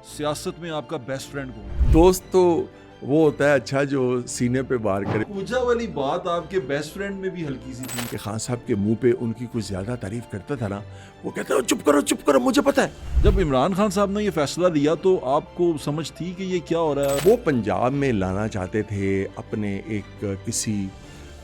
सियासत में आपका बेस्ट फ्रेंड कौन है? दोस्त तो वो होता है अच्छा जो सीने पे वार करे। पूजा वाली बात आपके बेस्ट फ्रेंड में भी हल्की सी थी। कि खान साहब के मुंह पे उनकी कुछ ज्यादा तारीफ करता था ना, वो कहता है चुप करो मुझे पता है। जब इमरान खान साहब ने ये फैसला लिया तो आपको समझ थी कि ये क्या हो रहा है? वो पंजाब में लाना चाहते थे अपने एक किसी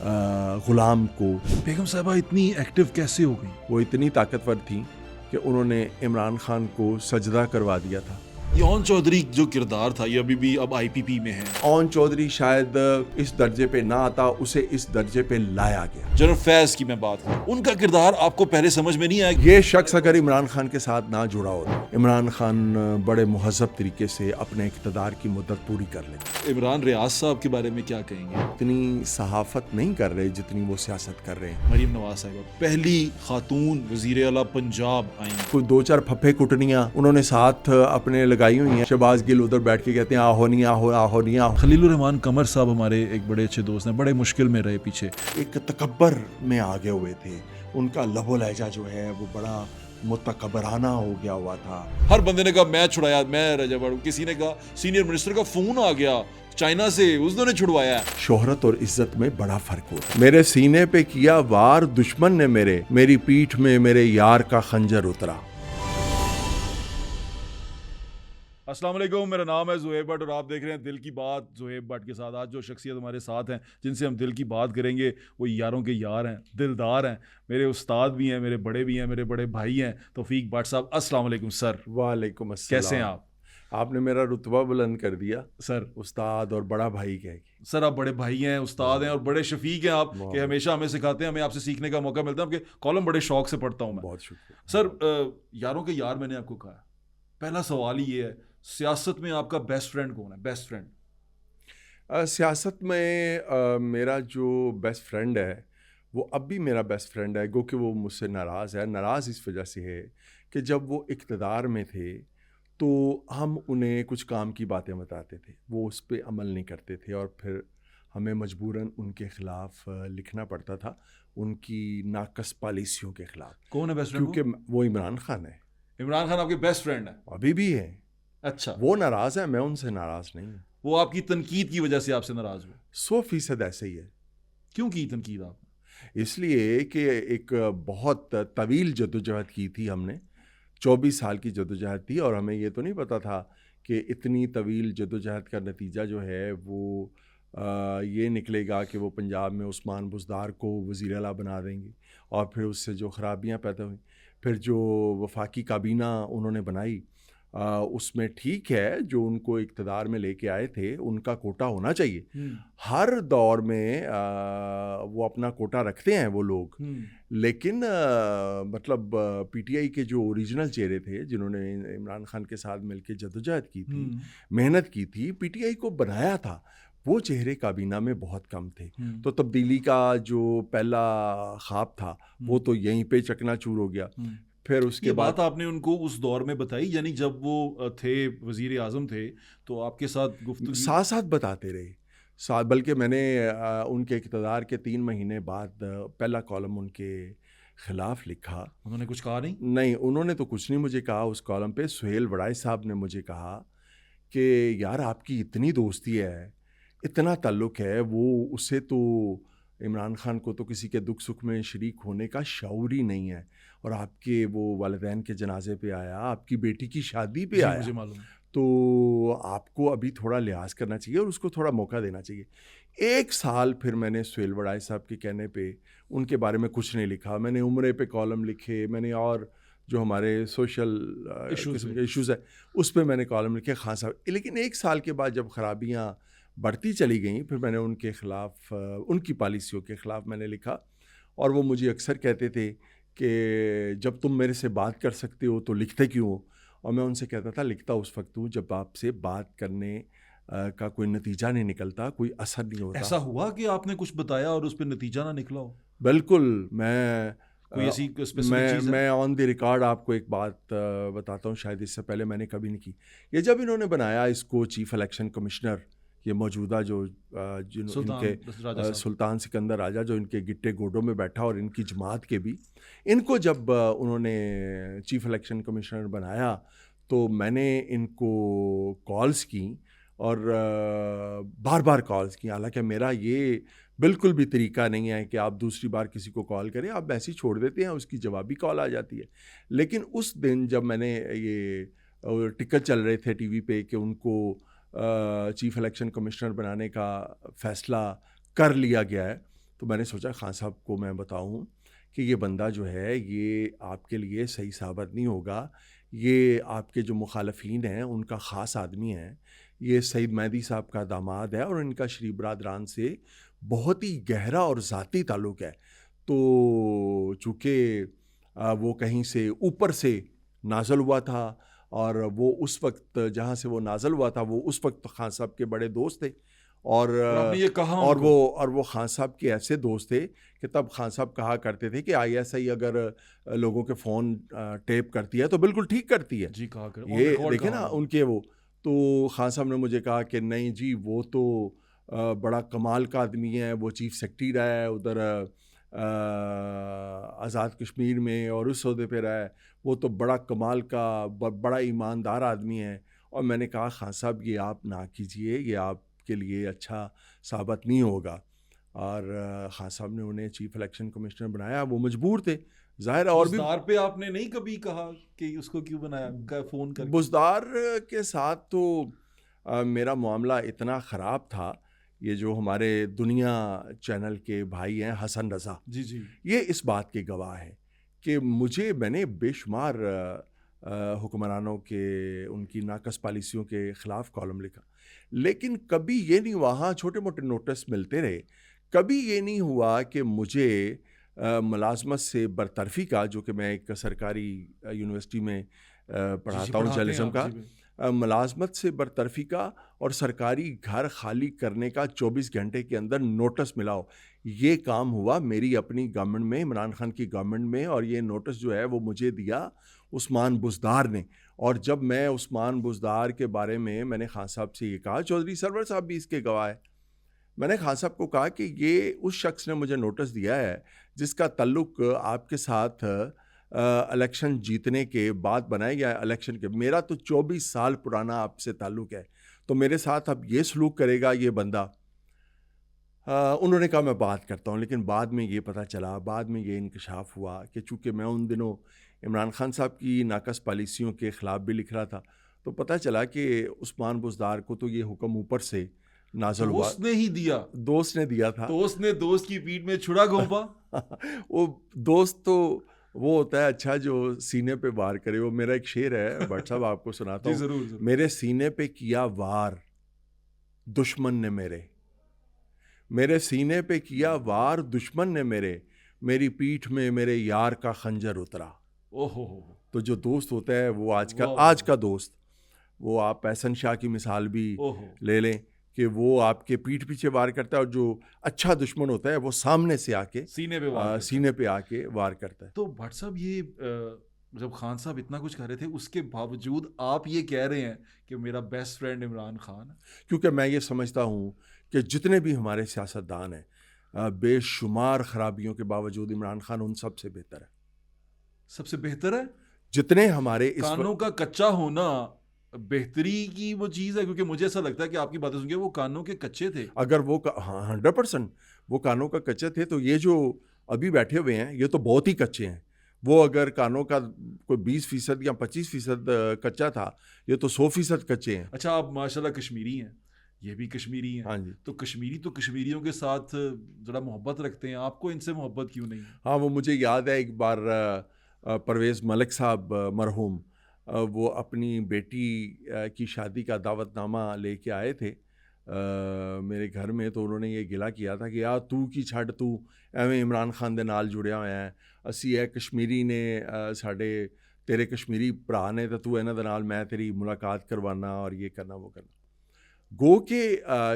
गुलाम को। बेगम साहबा इतनी एक्टिव कैसे हो गई? वो इतनी ताकतवर थी कि उन्होंने इमरान खान को सजदा करवा दिया था। यौन चौधरी जो किरदार था ये अभी भी अब आईपीपी में है। ओन चौधरी शायद इस दर्जे पे ना आता, उसे इस दर्जे पे लाया गया। जनरल फैज की मैं बात करूं, उनका किरदार आपको पहले समझ में नहीं आया? ये शख्स अगर इमरान खान के साथ ना जुड़ा होता, इमरान खान बड़े मुहज़्ज़ब तरीके से अपने इक़्तिदार की मुद्दत पूरी कर लेते। इमरान रियाज साहब के बारे में क्या कहेंगे? इतनी सहाफ़त नहीं कर रहे जितनी वो सियासत कर रहे हैं। मरीम नवाज साहिबा पहली खातून वज़ीर आला पंजाब आई। कुछ दो चार फप्पे कुटनियाँ उन्होंने साथ अपने लगाई हुई हैं। शहबाज गिल उधर बैठ के कहते हैं आहो नहीं आहो आहो नहीं आहो। खलीलुर रहमान कमर साहब हमारे एक बड़े अच्छे दोस्त हैं, बड़े मुश्किल में रहे पीछे। एक तकब्बर में आगे हुए थे, उनका लबो लहजा जो है वो बड़ा मुतकब्बराना हो गया हुआ था। हर बंदे ने कहा मैं छुड़ाया, मैं रजा बड़ू। किसी ने कहा सीनियर मिनिस्टर का फोन आ गया चाइना से, उसने छुड़वाया। शोहरत और इज्जत में बड़ा फर्क होता है। मेरे सीने पे किया वार दुश्मन ने मेरी पीठ में मेरे यार का खंजर उतरा। अस्सलाम वालेकुम, मेरा नाम है ज़ुहैब भट्ट और आप देख रहे हैं दिल की बात ज़ुहैब भट्ट के साथ। आज जो शख्सियत हमारे साथ हैं जिनसे हम दिल की बात करेंगे वो यारों के यार हैं, दिलदार हैं, मेरे उस्ताद भी हैं, मेरे बड़े भी हैं, मेरे बड़े भाई हैं। तौफीक भट्ट साहब, अस्सलाम वालेकुम सर। वालेकुम अस्सलाम। कैसे हैं आप? आपने मेरा रुतबा बुलंद कर दिया सर। उस्ताद और बड़ा भाई कह के। सर आप बड़े भाई हैं, उस्ताद हैं और बड़े शफीक हैं आप, कि हमेशा हमें सिखाते हैं, हमें आपसे सीखने का मौका मिलता है। आपके कॉलम बड़े शौक से पढ़ता हूँ मैं। बहुत शुक्रिया सर, यारों के यार मैंने आपको कहा, पहला सवाल ही ये है, सियासत में आपका बेस्ट फ्रेंड कौन है? बेस्ट फ्रेंड सियासत में मेरा जो बेस्ट फ्रेंड है वो अब भी मेरा बेस्ट फ्रेंड है, गो कि वो मुझसे नाराज़ है। नाराज़ इस वजह से है कि जब वो इक़्तिदार में थे तो हम उन्हें कुछ काम की बातें बताते थे, वो उस पर अमल नहीं करते थे और फिर हमें मजबूरन उनके ख़िलाफ़ लिखना पड़ता था, उनकी नाकस पॉलिसियों के ख़िलाफ़। कौन है बेस्ट फ्रेंड? क्योंकि वो इमरान खान है। इमरान खान आपके बेस्ट फ्रेंड है? अभी भी है। अच्छा। वो नाराज़ है, मैं उनसे नाराज़ नहीं हूँ। वो आपकी तनकीद की वजह से आपसे नाराज़ हुए? 100% ऐसे ही है। क्यों की तनकीद आपने? इसलिए कि एक बहुत तवील जद्दोजहद की थी हमने, 24 साल की जद्दोजहद थी और हमें ये तो नहीं पता था कि इतनी तवील जद्दोजहद का नतीजा जो है वो ये निकलेगा कि वो पंजाब में उस्मान बुज़दार को वज़ीर आला बना देंगे और फिर उससे जो ख़राबियाँ पैदा हुई, फिर जो वफाकी काबीना उन्होंने बनाई उसमें ठीक है जो उनको इक़्तिदार में लेके आए थे उनका कोटा होना चाहिए। हर दौर में वो अपना कोटा रखते हैं वो लोग, लेकिन मतलब पीटीआई के जो ओरिजिनल चेहरे थे जिन्होंने इमरान खान के साथ मिलके जद्दोजहद की थी, मेहनत की थी, पीटीआई को बनाया था, वो चेहरे काबीना में बहुत कम थे। तो तब्दीली का जो पहला ख्वाब था वो तो यहीं पे चकनाचूर हो गया। फिर उसके बाद बात आपने उनको उस दौर में बताई, यानी जब वो थे वजीर आज़म थे तो आपके साथ गुफ्तगू साथ साथ बताते रहे, बल्कि मैंने उनके इक़्तिदार के 3 महीने बाद पहला कॉलम उनके ख़िलाफ़ लिखा। उन्होंने कुछ कहा नहीं? नहीं, उन्होंने तो कुछ नहीं मुझे कहा। उस कॉलम पे सुहेल वड़ाई साहब ने मुझे कहा कि यार आपकी इतनी दोस्ती है, इतना ताल्लुक़ है, वो उससे तो इमरान खान को तो किसी के दुख सुख में शरीक होने का शऊर ही नहीं है और आपके वो वालिदैन के जनाजे पे आया, आपकी बेटी की शादी पे आया, मुझे मालूम है। तो आपको अभी थोड़ा लिहाज करना चाहिए और उसको थोड़ा मौका देना चाहिए। 1 साल फिर मैंने सुहेल वड़ाई साहब के कहने पे उनके बारे में कुछ नहीं लिखा। मैंने उम्रे पे कॉलम लिखे, मैंने और जो हमारे सोशल किस्म के इशूज़ है उस पर मैंने कॉलम लिखे खान साहब। लेकिन 1 साल के बाद जब खराबियाँ बढ़ती चली गई फिर मैंने उनके ख़िलाफ़, उनकी पॉलिसियों के ख़िलाफ़ मैंने लिखा और वो मुझे अक्सर कहते थे कि जब तुम मेरे से बात कर सकते हो तो लिखते क्यों हो? और मैं उनसे कहता था लिखता उस वक्त हूँ जब आपसे बात करने का कोई नतीजा नहीं निकलता, कोई असर नहीं होता। ऐसा हुआ कि आपने कुछ बताया और उस पर नतीजा ना निकला हो? बिल्कुल। मैं कोई ऐसी स्पेसिफिक चीज़ है? मैं ऑन द रिकॉर्ड आपको एक बात बताता हूँ, शायद इससे पहले मैंने कभी नहीं की। ये जब इन्होंने बनाया इसको चीफ इलेक्शन कमिश्नर, ये मौजूदा जो इनके सुल्तान सिकंदर राजा जो इनके गिट्टे गोडों में बैठा और इनकी जमात के भी, इनको जब उन्होंने चीफ इलेक्शन कमिश्नर बनाया तो मैंने इनको कॉल्स की और बार बार कॉल्स की। हालांकि मेरा ये बिल्कुल भी तरीका नहीं है कि आप दूसरी बार किसी को कॉल करें, आप मैसेज छोड़ देते हैं, उसकी जवाबी कॉल आ जाती है। लेकिन उस दिन जब मैंने ये टिकट चल रहे थे टीवी पे कि उनको चीफ इलेक्शन कमिश्नर बनाने का फ़ैसला कर लिया गया है, तो मैंने सोचा खान साहब को मैं बताऊं कि ये बंदा जो है ये आपके लिए सही साबित नहीं होगा। ये आपके जो मुखालफीन हैं उनका ख़ास आदमी है, ये सईद मेहदी साहब का दामाद है और इनका शरीफ बरादरान से बहुत ही गहरा और ज़ाती ताल्लुक़ है। तो चूँकि वो कहीं से ऊपर से नाज़ल हुआ था और वो उस वक्त जहाँ से वो नाज़ल हुआ था वो उस वक्त खान साहब के बड़े दोस्त थे और आपने ये कहा और उनको? वो खान साहब के ऐसे दोस्त थे कि तब खान साहब कहा करते थे कि आईएसआई अगर लोगों के फ़ोन टेप करती है तो बिल्कुल ठीक करती है। जी, कहा कर ऑन ये रिकॉर्ड देखे कहा ना उन्होंने। उनके वो। तो खान साहब ने मुझे कहा कि नहीं जी वो तो बड़ा कमाल का आदमी है, वो चीफ सेक्रेटरी रहा है उधर आज़ाद कश्मीर में और उस ओहदे पे रहा है, वो तो बड़ा कमाल का बड़ा ईमानदार आदमी है। और मैंने कहा खान साहब ये आप ना कीजिए, ये आपके लिए अच्छा साबित नहीं होगा। और खान साहब ने उन्हें चीफ इलेक्शन कमिश्नर बनाया, वो मजबूर थे ज़ाहिर है। और भी बुज़दार पे आपने नहीं कभी कहा कि उसको क्यों बनाया फ़ोन करके? बुज़दार के साथ तो मेरा मामला इतना ख़राब था, ये जो हमारे दुनिया चैनल के भाई हैं हसन रज़ा, जी, जी। ये इस बात के गवाह हैं कि मैंने बेशुमार हुक्मरानों के उनकी नाकस पॉलिसियों के ख़िलाफ़ कॉलम लिखा, लेकिन कभी ये नहीं, वहाँ छोटे मोटे नोटिस मिलते रहे, कभी ये नहीं हुआ कि मुझे मुलाज़मत से बरतरफ़ी का, जो कि मैं एक सरकारी यूनिवर्सिटी में जी, जी, पढ़ाता हूँ पढ़ाते हैं जर्नलिज़म आप। का, जी, बिल मुलाज़मत से बरतरफ़ी का और सरकारी घर खाली करने का 24 घंटे के अंदर नोटिस मिला हो। ये काम हुआ मेरी अपनी गवर्नमेंट में, इमरान खान की गवर्नमेंट में, और ये नोटिस जो है वो मुझे दिया उस्मान बुज़दार ने। और जब मैं उस्मान बुज़दार के बारे में मैंने खान साहब से ये कहा, चौधरी सरवर साहब भी इसके गवाह है, मैंने खान साहब को कहा कि ये उस शख्स ने मुझे नोटिस दिया है जिसका ताल्लुक आपके साथ इलेक्शन जीतने के बाद बनाए या इलेक्शन के, मेरा तो 24 साल पुराना आपसे ताल्लुक है, तो मेरे साथ अब ये सलूक करेगा ये बंदा। उन्होंने कहा मैं बात करता हूँ, लेकिन बाद में ये पता चला, बाद में ये इंकशाफ हुआ कि चूँकि मैं उन दिनों इमरान खान साहब की नाकस पॉलिसियों के ख़िलाफ़ भी लिख रहा था, तो पता चला कि उस्मान बुज़दार को तो ये हुक्म ऊपर से नाज़ल हुआ, दोस्त ने ही दिया। दोस्त ने दिया था। दोस्त ने दोस्त की पीठ में छुरा घोंपा। वो दोस्त तो वो होता है अच्छा जो सीने पे वार करे। वो मेरा एक शेर है भट्ट साहब, आपको सुनाता जी, हूँ। ज़रूर, ज़रूर। मेरे सीने पे किया वार दुश्मन ने मेरे सीने पे किया वार दुश्मन ने मेरी पीठ में मेरे यार का खंजर उतरा। ओहो हो! तो जो दोस्त होता है वो आज वाह! का दोस्त, वो आप एहसन शाह की मिसाल भी ओहो! ले लें कि वो आपके पीठ पीछे वार करता है, और जो अच्छा दुश्मन होता है वो सामने से आके सीने पे वार करता है। सीने पे आके वार करता है। तो भट्ट साहब ये जब खान साहब इतना कुछ कर रहे थे उसके बावजूद आप ये कह रहे हैं कि मेरा बेस्ट फ्रेंड इमरान खान है। क्योंकि मैं ये समझता हूँ कि जितने भी हमारे सियासतदान हैं, बेशुमार खराबियों के बावजूद इमरान खान उन सब से बेहतर है। सबसे बेहतर है? जितने हमारे इस कानों का कच्चा होना बेहतरी की वो चीज़ है, क्योंकि मुझे ऐसा लगता है कि आपकी बातें सुन के वो कानों के कच्चे थे। अगर वो हाँ 100% वो कानों का कच्चे थे, तो ये जो अभी बैठे हुए हैं ये तो बहुत ही कच्चे हैं। वो अगर कानों का कोई 20% या 25% कच्चा था, ये तो 100% कच्चे हैं। अच्छा, आप माशाल्लाह कश्मीरी हैं, ये भी कश्मीरी हैं। हाँ जी। तो कश्मीरी तो कश्मीरियों के साथ ज़रा मोहब्बत रखते हैं, आपको इनसे मोहब्बत क्यों नहीं है? हाँ, वो मुझे याद है एक बार परवेज़ मलिक साहब मरहूम, वो अपनी बेटी की शादी का दावतनामा लेके आए थे मेरे घर में। तो उन्होंने ये गिला किया था कि यार तू की छड़, तू एवें इमरान खान दे नाल जुड़िया होया है, असी है कश्मीरी ने साढ़े तेरे कश्मीरी भरा ने, तो तू इन्हां दे नाल मैं तेरी मुलाकात करवाना और ये करना वो करना। गो के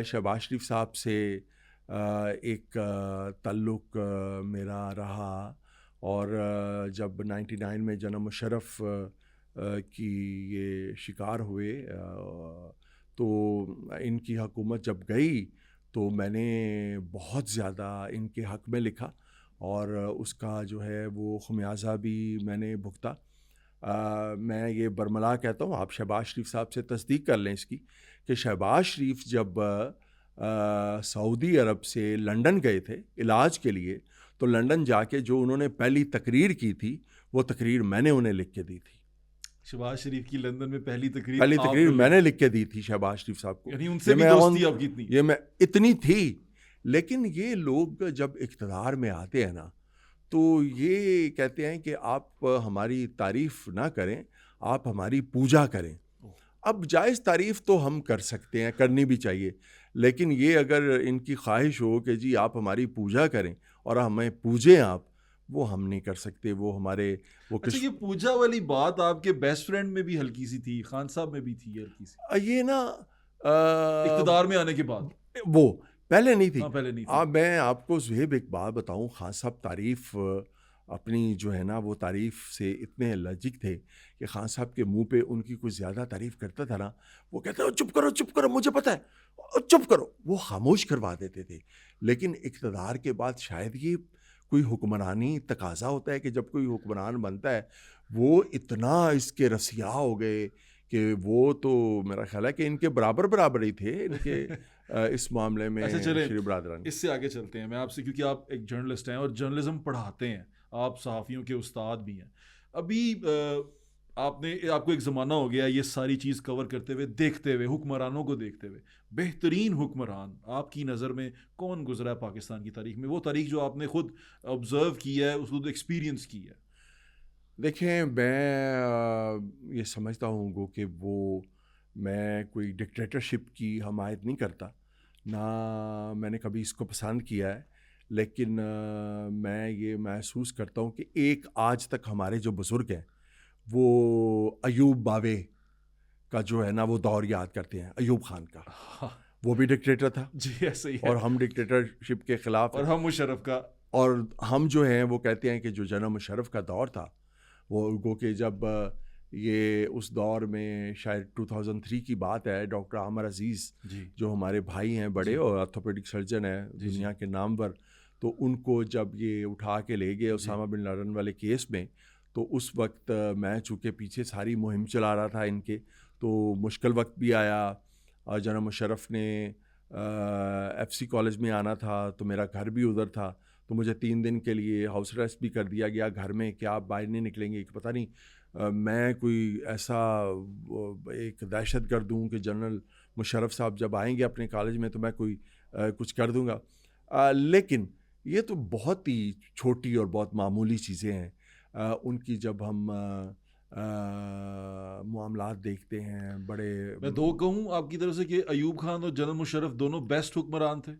शहबाज शरीफ साहब से एक ताल्लुक़ मेरा रहा, और जब 99 में जनाब मुशर्रफ की ये शिकार हुए, तो इनकी हुकूमत जब गई तो मैंने बहुत ज़्यादा इनके हक़ में लिखा, और उसका जो है वो ख़मियाज़ा भी मैंने भुगता। मैं ये बरमला कहता हूँ, आप शहबाज शरीफ साहब से तस्दीक कर लें इसकी, कि शहबाज शरीफ जब सऊदी अरब से लंदन गए थे इलाज के लिए, तो लंदन जाके जो उन्होंने पहली तकरीर की थी वो तकरीर मैंने उन्हें लिख के दी थी। शहबाज शरीफ की लंदन में पहली तकरीर मैंने लिख के दी थी शहबाज शरीफ साहब को। यानी उनसे भी दोस्ती आपकी इतनी? ये मैं इतनी थी, लेकिन ये लोग जब इक़्तिदार में आते हैं ना, तो ये कहते हैं कि आप हमारी तारीफ़ ना करें, आप हमारी पूजा करें। अब जायज़ तारीफ़ तो हम कर सकते हैं, करनी भी चाहिए, लेकिन ये अगर इनकी ख्वाहिश हो कि जी आप हमारी पूजा करें और हमें पूजें आप, वो हम नहीं कर सकते। वो हमारे वो अच्छा, ये पूजा वाली बात आपके बेस्ट फ्रेंड में भी हल्की सी थी, खान साहब में भी थी हल्की सी, ये ना इक़्तिदार में आने के बाद? वो पहले नहीं थी। हाँ, पहले नहीं थी। अब मैं आपको ज़ुहैब एक बात बताऊं, खान साहब तारीफ़ अपनी जो है ना वो तारीफ़ से इतने लज्जिक थे कि खान साहब के मुंह पे उनकी कुछ ज़्यादा तारीफ़ करता था ना, वो कहते चुप करो मुझे पता है, चुप करो, वो खामोश करवा देते थे। लेकिन इक़्तिदार के बाद शायद ये कोई हुक्मरानी तकाज़ा होता है कि जब कोई हुक्मरान बनता है वो इतना इसके रसिया हो गए कि वो तो मेरा ख्याल है कि इनके बराबर ही थे इनके इस मामले में। अच्छा चलें, श्री बरादरान, इससे आगे चलते हैं। मैं आपसे, क्योंकि आप एक जर्नलिस्ट हैं और जर्नलिज्म पढ़ाते हैं, आप सहाफ़ियों के उस्ताद भी हैं। अभी आपको एक ज़माना हो गया ये सारी चीज़ कवर करते हुए, देखते हुए, हुक्मरानों को देखते हुए। बेहतरीन हुक्मरान आपकी नज़र में कौन गुजरा है पाकिस्तान की तारीख में? वो तारीख जो आपने खुद ऑब्ज़र्व की है, उसको एक्सपीरियंस की है। देखें, मैं ये समझता हूँ गो कि वो मैं कोई डिक्टेटरशिप की हमायत नहीं करता, ना मैंने कभी इसको पसंद किया है, लेकिन मैं ये महसूस करता हूँ कि एक आज तक हमारे जो बुज़ुर्ग हैं वो अयूब बावे का जो है ना वो दौर याद करते हैं, अयूब खान का। हाँ, वो भी डिक्टेटर था जी ऐसा ही है। और हम डिक्टेटरशिप के ख़िलाफ़ और हम मुशर्रफ का, और हम जो हैं वो कहते हैं कि जो जनरल मुशर्रफ का दौर था वो गो कि जब ये उस दौर में शायद 2003 की बात है, डॉक्टर आमर अजीज़ जो हमारे भाई हैं बड़े और ऑर्थोपेडिक सर्जन है दुनिया के नामवर, तो उनको जब ये उठा के ले गए उसामा बिन लादेन वाले केस में, तो उस वक्त मैं चूँकि पीछे सारी मुहिम चला रहा था इनके, तो मुश्किल वक्त भी आया और जनरल मुशर्रफ ने FC कॉलेज में आना था, तो मेरा घर भी उधर था, तो मुझे 3 दिन के लिए हाउस अरेस्ट भी कर दिया गया घर में कि आप बाहर नहीं निकलेंगे। कि पता नहीं मैं कोई ऐसा एक दहशत गर्द हूँ कि जनरल मुशर्रफ साहब जब आएंगे अपने कॉलेज में तो मैं कोई कुछ कर दूँगा। लेकिन ये तो बहुत ही छोटी और बहुत मामूली चीज़ें हैं। उनकी जब हम मामलात देखते हैं बड़े, मैं दो कहूँ आपकी तरफ से कि अयूब खान और जनरल मुशर्रफ दोनों बेस्ट हुक्मरान थे।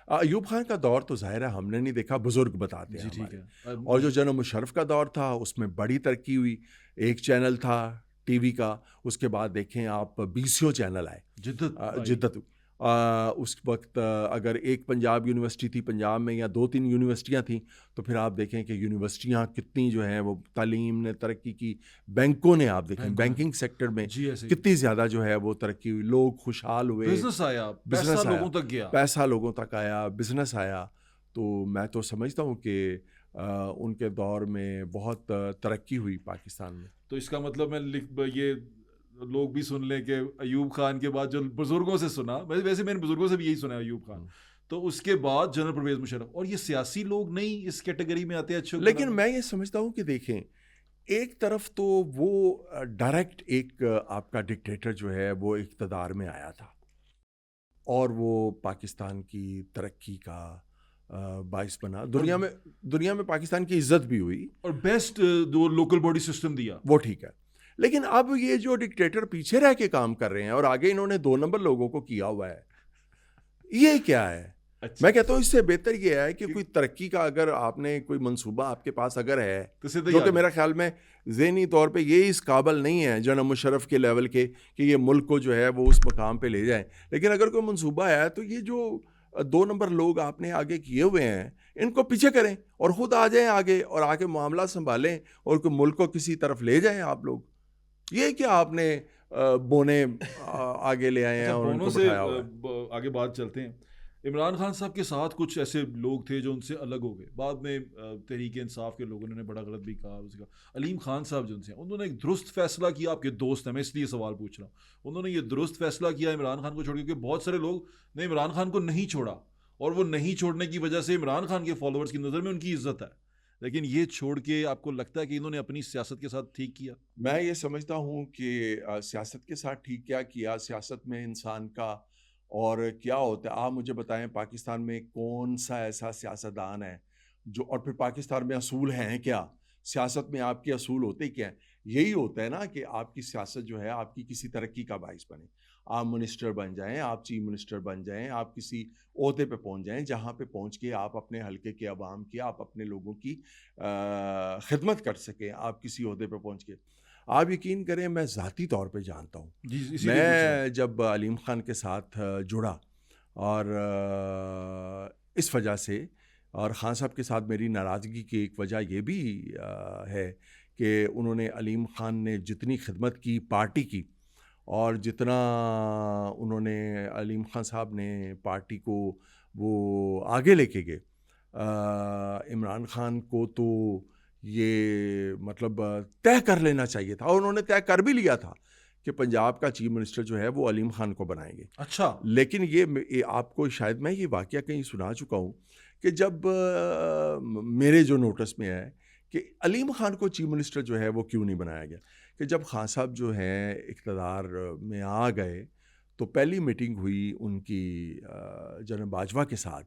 अयूब खान का दौर तो ज़ाहिर है हमने नहीं देखा, बुज़ुर्ग बताते हैं जी ठीक हमारे। है। और जो जनरल मुशर्रफ का दौर था उसमें बड़ी तरक्की हुई, एक चैनल था टीवी का, उसके बाद देखें आप BCO चैनल आए, जिद्दत। उस वक्त अगर एक पंजाब यूनिवर्सिटी थी पंजाब में या 2-3 यूनिवर्सिटियां थी, तो फिर आप देखें कि यूनिवर्सिटियां कितनी जो हैं वो तालीम ने तरक्की की, बैंकों ने आप देखें बैंकिंग सेक्टर में कितनी ज़्यादा जो है वो तरक्की हुई, लोग खुशहाल हुए, बिजनेस आया, पैसा लोगों तक गया, पैसा लोगों तक आया, बिजनेस आया। तो मैं तो समझता हूँ कि उनके दौर में बहुत तरक्की हुई पाकिस्तान में। तो इसका मतलब मैं ये लोग भी सुन लें कि अयूब खान के बाद जो बुजुर्गों से सुना, वैसे मैंने बुजुर्गों से भी यही सुना है अयूब खान, तो उसके बाद जनरल परवेज मुशर्रफ, और ये सियासी लोग नहीं इस कैटेगरी में आते अच्छे। लेकिन मैं ये समझता हूँ कि देखें, एक तरफ तो वो डायरेक्ट एक आपका डिक्टेटर जो है वो इक़्तिदार में आया था और वो पाकिस्तान की तरक्की का बाइस बना, दुनिया में पाकिस्तान की इज्जत भी हुई और बेस्ट जो लोकल बॉडी सिस्टम दिया, वो ठीक है। लेकिन अब ये जो डिक्टेटर पीछे रह के काम कर रहे हैं और आगे इन्होंने 2 नंबर लोगों को किया हुआ है, ये क्या है? अच्छा। मैं कहता हूँ इससे बेहतर ये है कि कोई तरक्की का अगर आपने कोई मंसूबा आपके पास अगर है, तो जो कि मेरा ख्याल में ज़हनी तौर पे ये इस काबिल नहीं है जनरल मुशर्रफ के लेवल के कि ये मुल्क को जो है वो उस मकाम पे ले जाएं, लेकिन अगर कोई मंसूबा है तो ये जो 2 नंबर लोग आपने आगे किए हुए हैं इनको पीछे करें और ख़ुद आ जाएं आगे और आके मामला संभालें और कोई मुल्क को किसी तरफ ले जाएं आप लोग। ये क्या आपने बोने आगे ले आए हैं और उनको से आगे बात चलते हैं। इमरान खान साहब के साथ कुछ ऐसे लोग थे जो उनसे अलग हो गए, बाद में तहरीक इंसाफ के लोगों ने उन्हें बड़ा गलत भी कहा। उसका अलीम खान साहब जो उनसे, उन्होंने एक दुरुस्त फैसला किया, आपके दोस्त हैं मैं इसलिए सवाल पूछ रहा हूँ, उन्होंने ये दुरुस्त फैसला किया इमरान खान को छोड़, क्योंकि बहुत सारे लोग ने इमरान खान को नहीं छोड़ा और वो नहीं छोड़ने की वजह से इमरान खान के फॉलोअर्स की नज़र में उनकी इज्जत है, लेकिन ये छोड़ के आपको लगता है कि इन्होंने अपनी सियासत के साथ ठीक किया? मैं ये समझता हूँ कि सियासत के साथ ठीक क्या किया, सियासत में इंसान का और क्या होता है, आप मुझे बताएं पाकिस्तान में कौन सा ऐसा सियासतदान है जो, और फिर पाकिस्तान में असूल हैं क्या, सियासत में आपके असूल होते क्या हैं? यही होता है ना कि आपकी सियासत जो है आपकी किसी तरक्की का बाइस बने, आप मिनिस्टर बन जाएं, आप चीफ मिनिस्टर बन जाएं, आप किसी ओहदे पे पहुंच जाएं जहां पे पहुंच के आप अपने हलके के अवाम की, आप अपने लोगों की खिदमत कर सकें, आप किसी ओहदे पे पहुंच के। आप यकीन करें मैं ज़ाती तौर पे जानता हूँ, जी इसीलिए पूछ रहा हूँ। मैं जब अलीम ख़ान के साथ जुड़ा और इस वजह से, और ख़ान साहब के साथ मेरी नाराज़गी की एक वजह ये भी है कि उन्होंने, अलीम ख़ान ने जितनी खिदमत की पार्टी की और जितना उन्होंने, अलीम ख़ान साहब ने पार्टी को वो आगे लेके गए, इमरान ख़ान को तो ये मतलब तय कर लेना चाहिए था, और उन्होंने तय कर भी लिया था कि पंजाब का चीफ मिनिस्टर जो है वो अलीम ख़ान को बनाएंगे। अच्छा। लेकिन ये आपको शायद मैं ये वाक़या कहीं सुना चुका हूँ कि जब मेरे जो नोटिस में है कि अलीम ख़ान को चीफ मिनिस्टर जो है वो क्यों नहीं बनाया गया, कि जब ख़ान साहब जो हैं इक़्तिदार में आ गए तो पहली मीटिंग हुई उनकी जनरल बाजवा के साथ,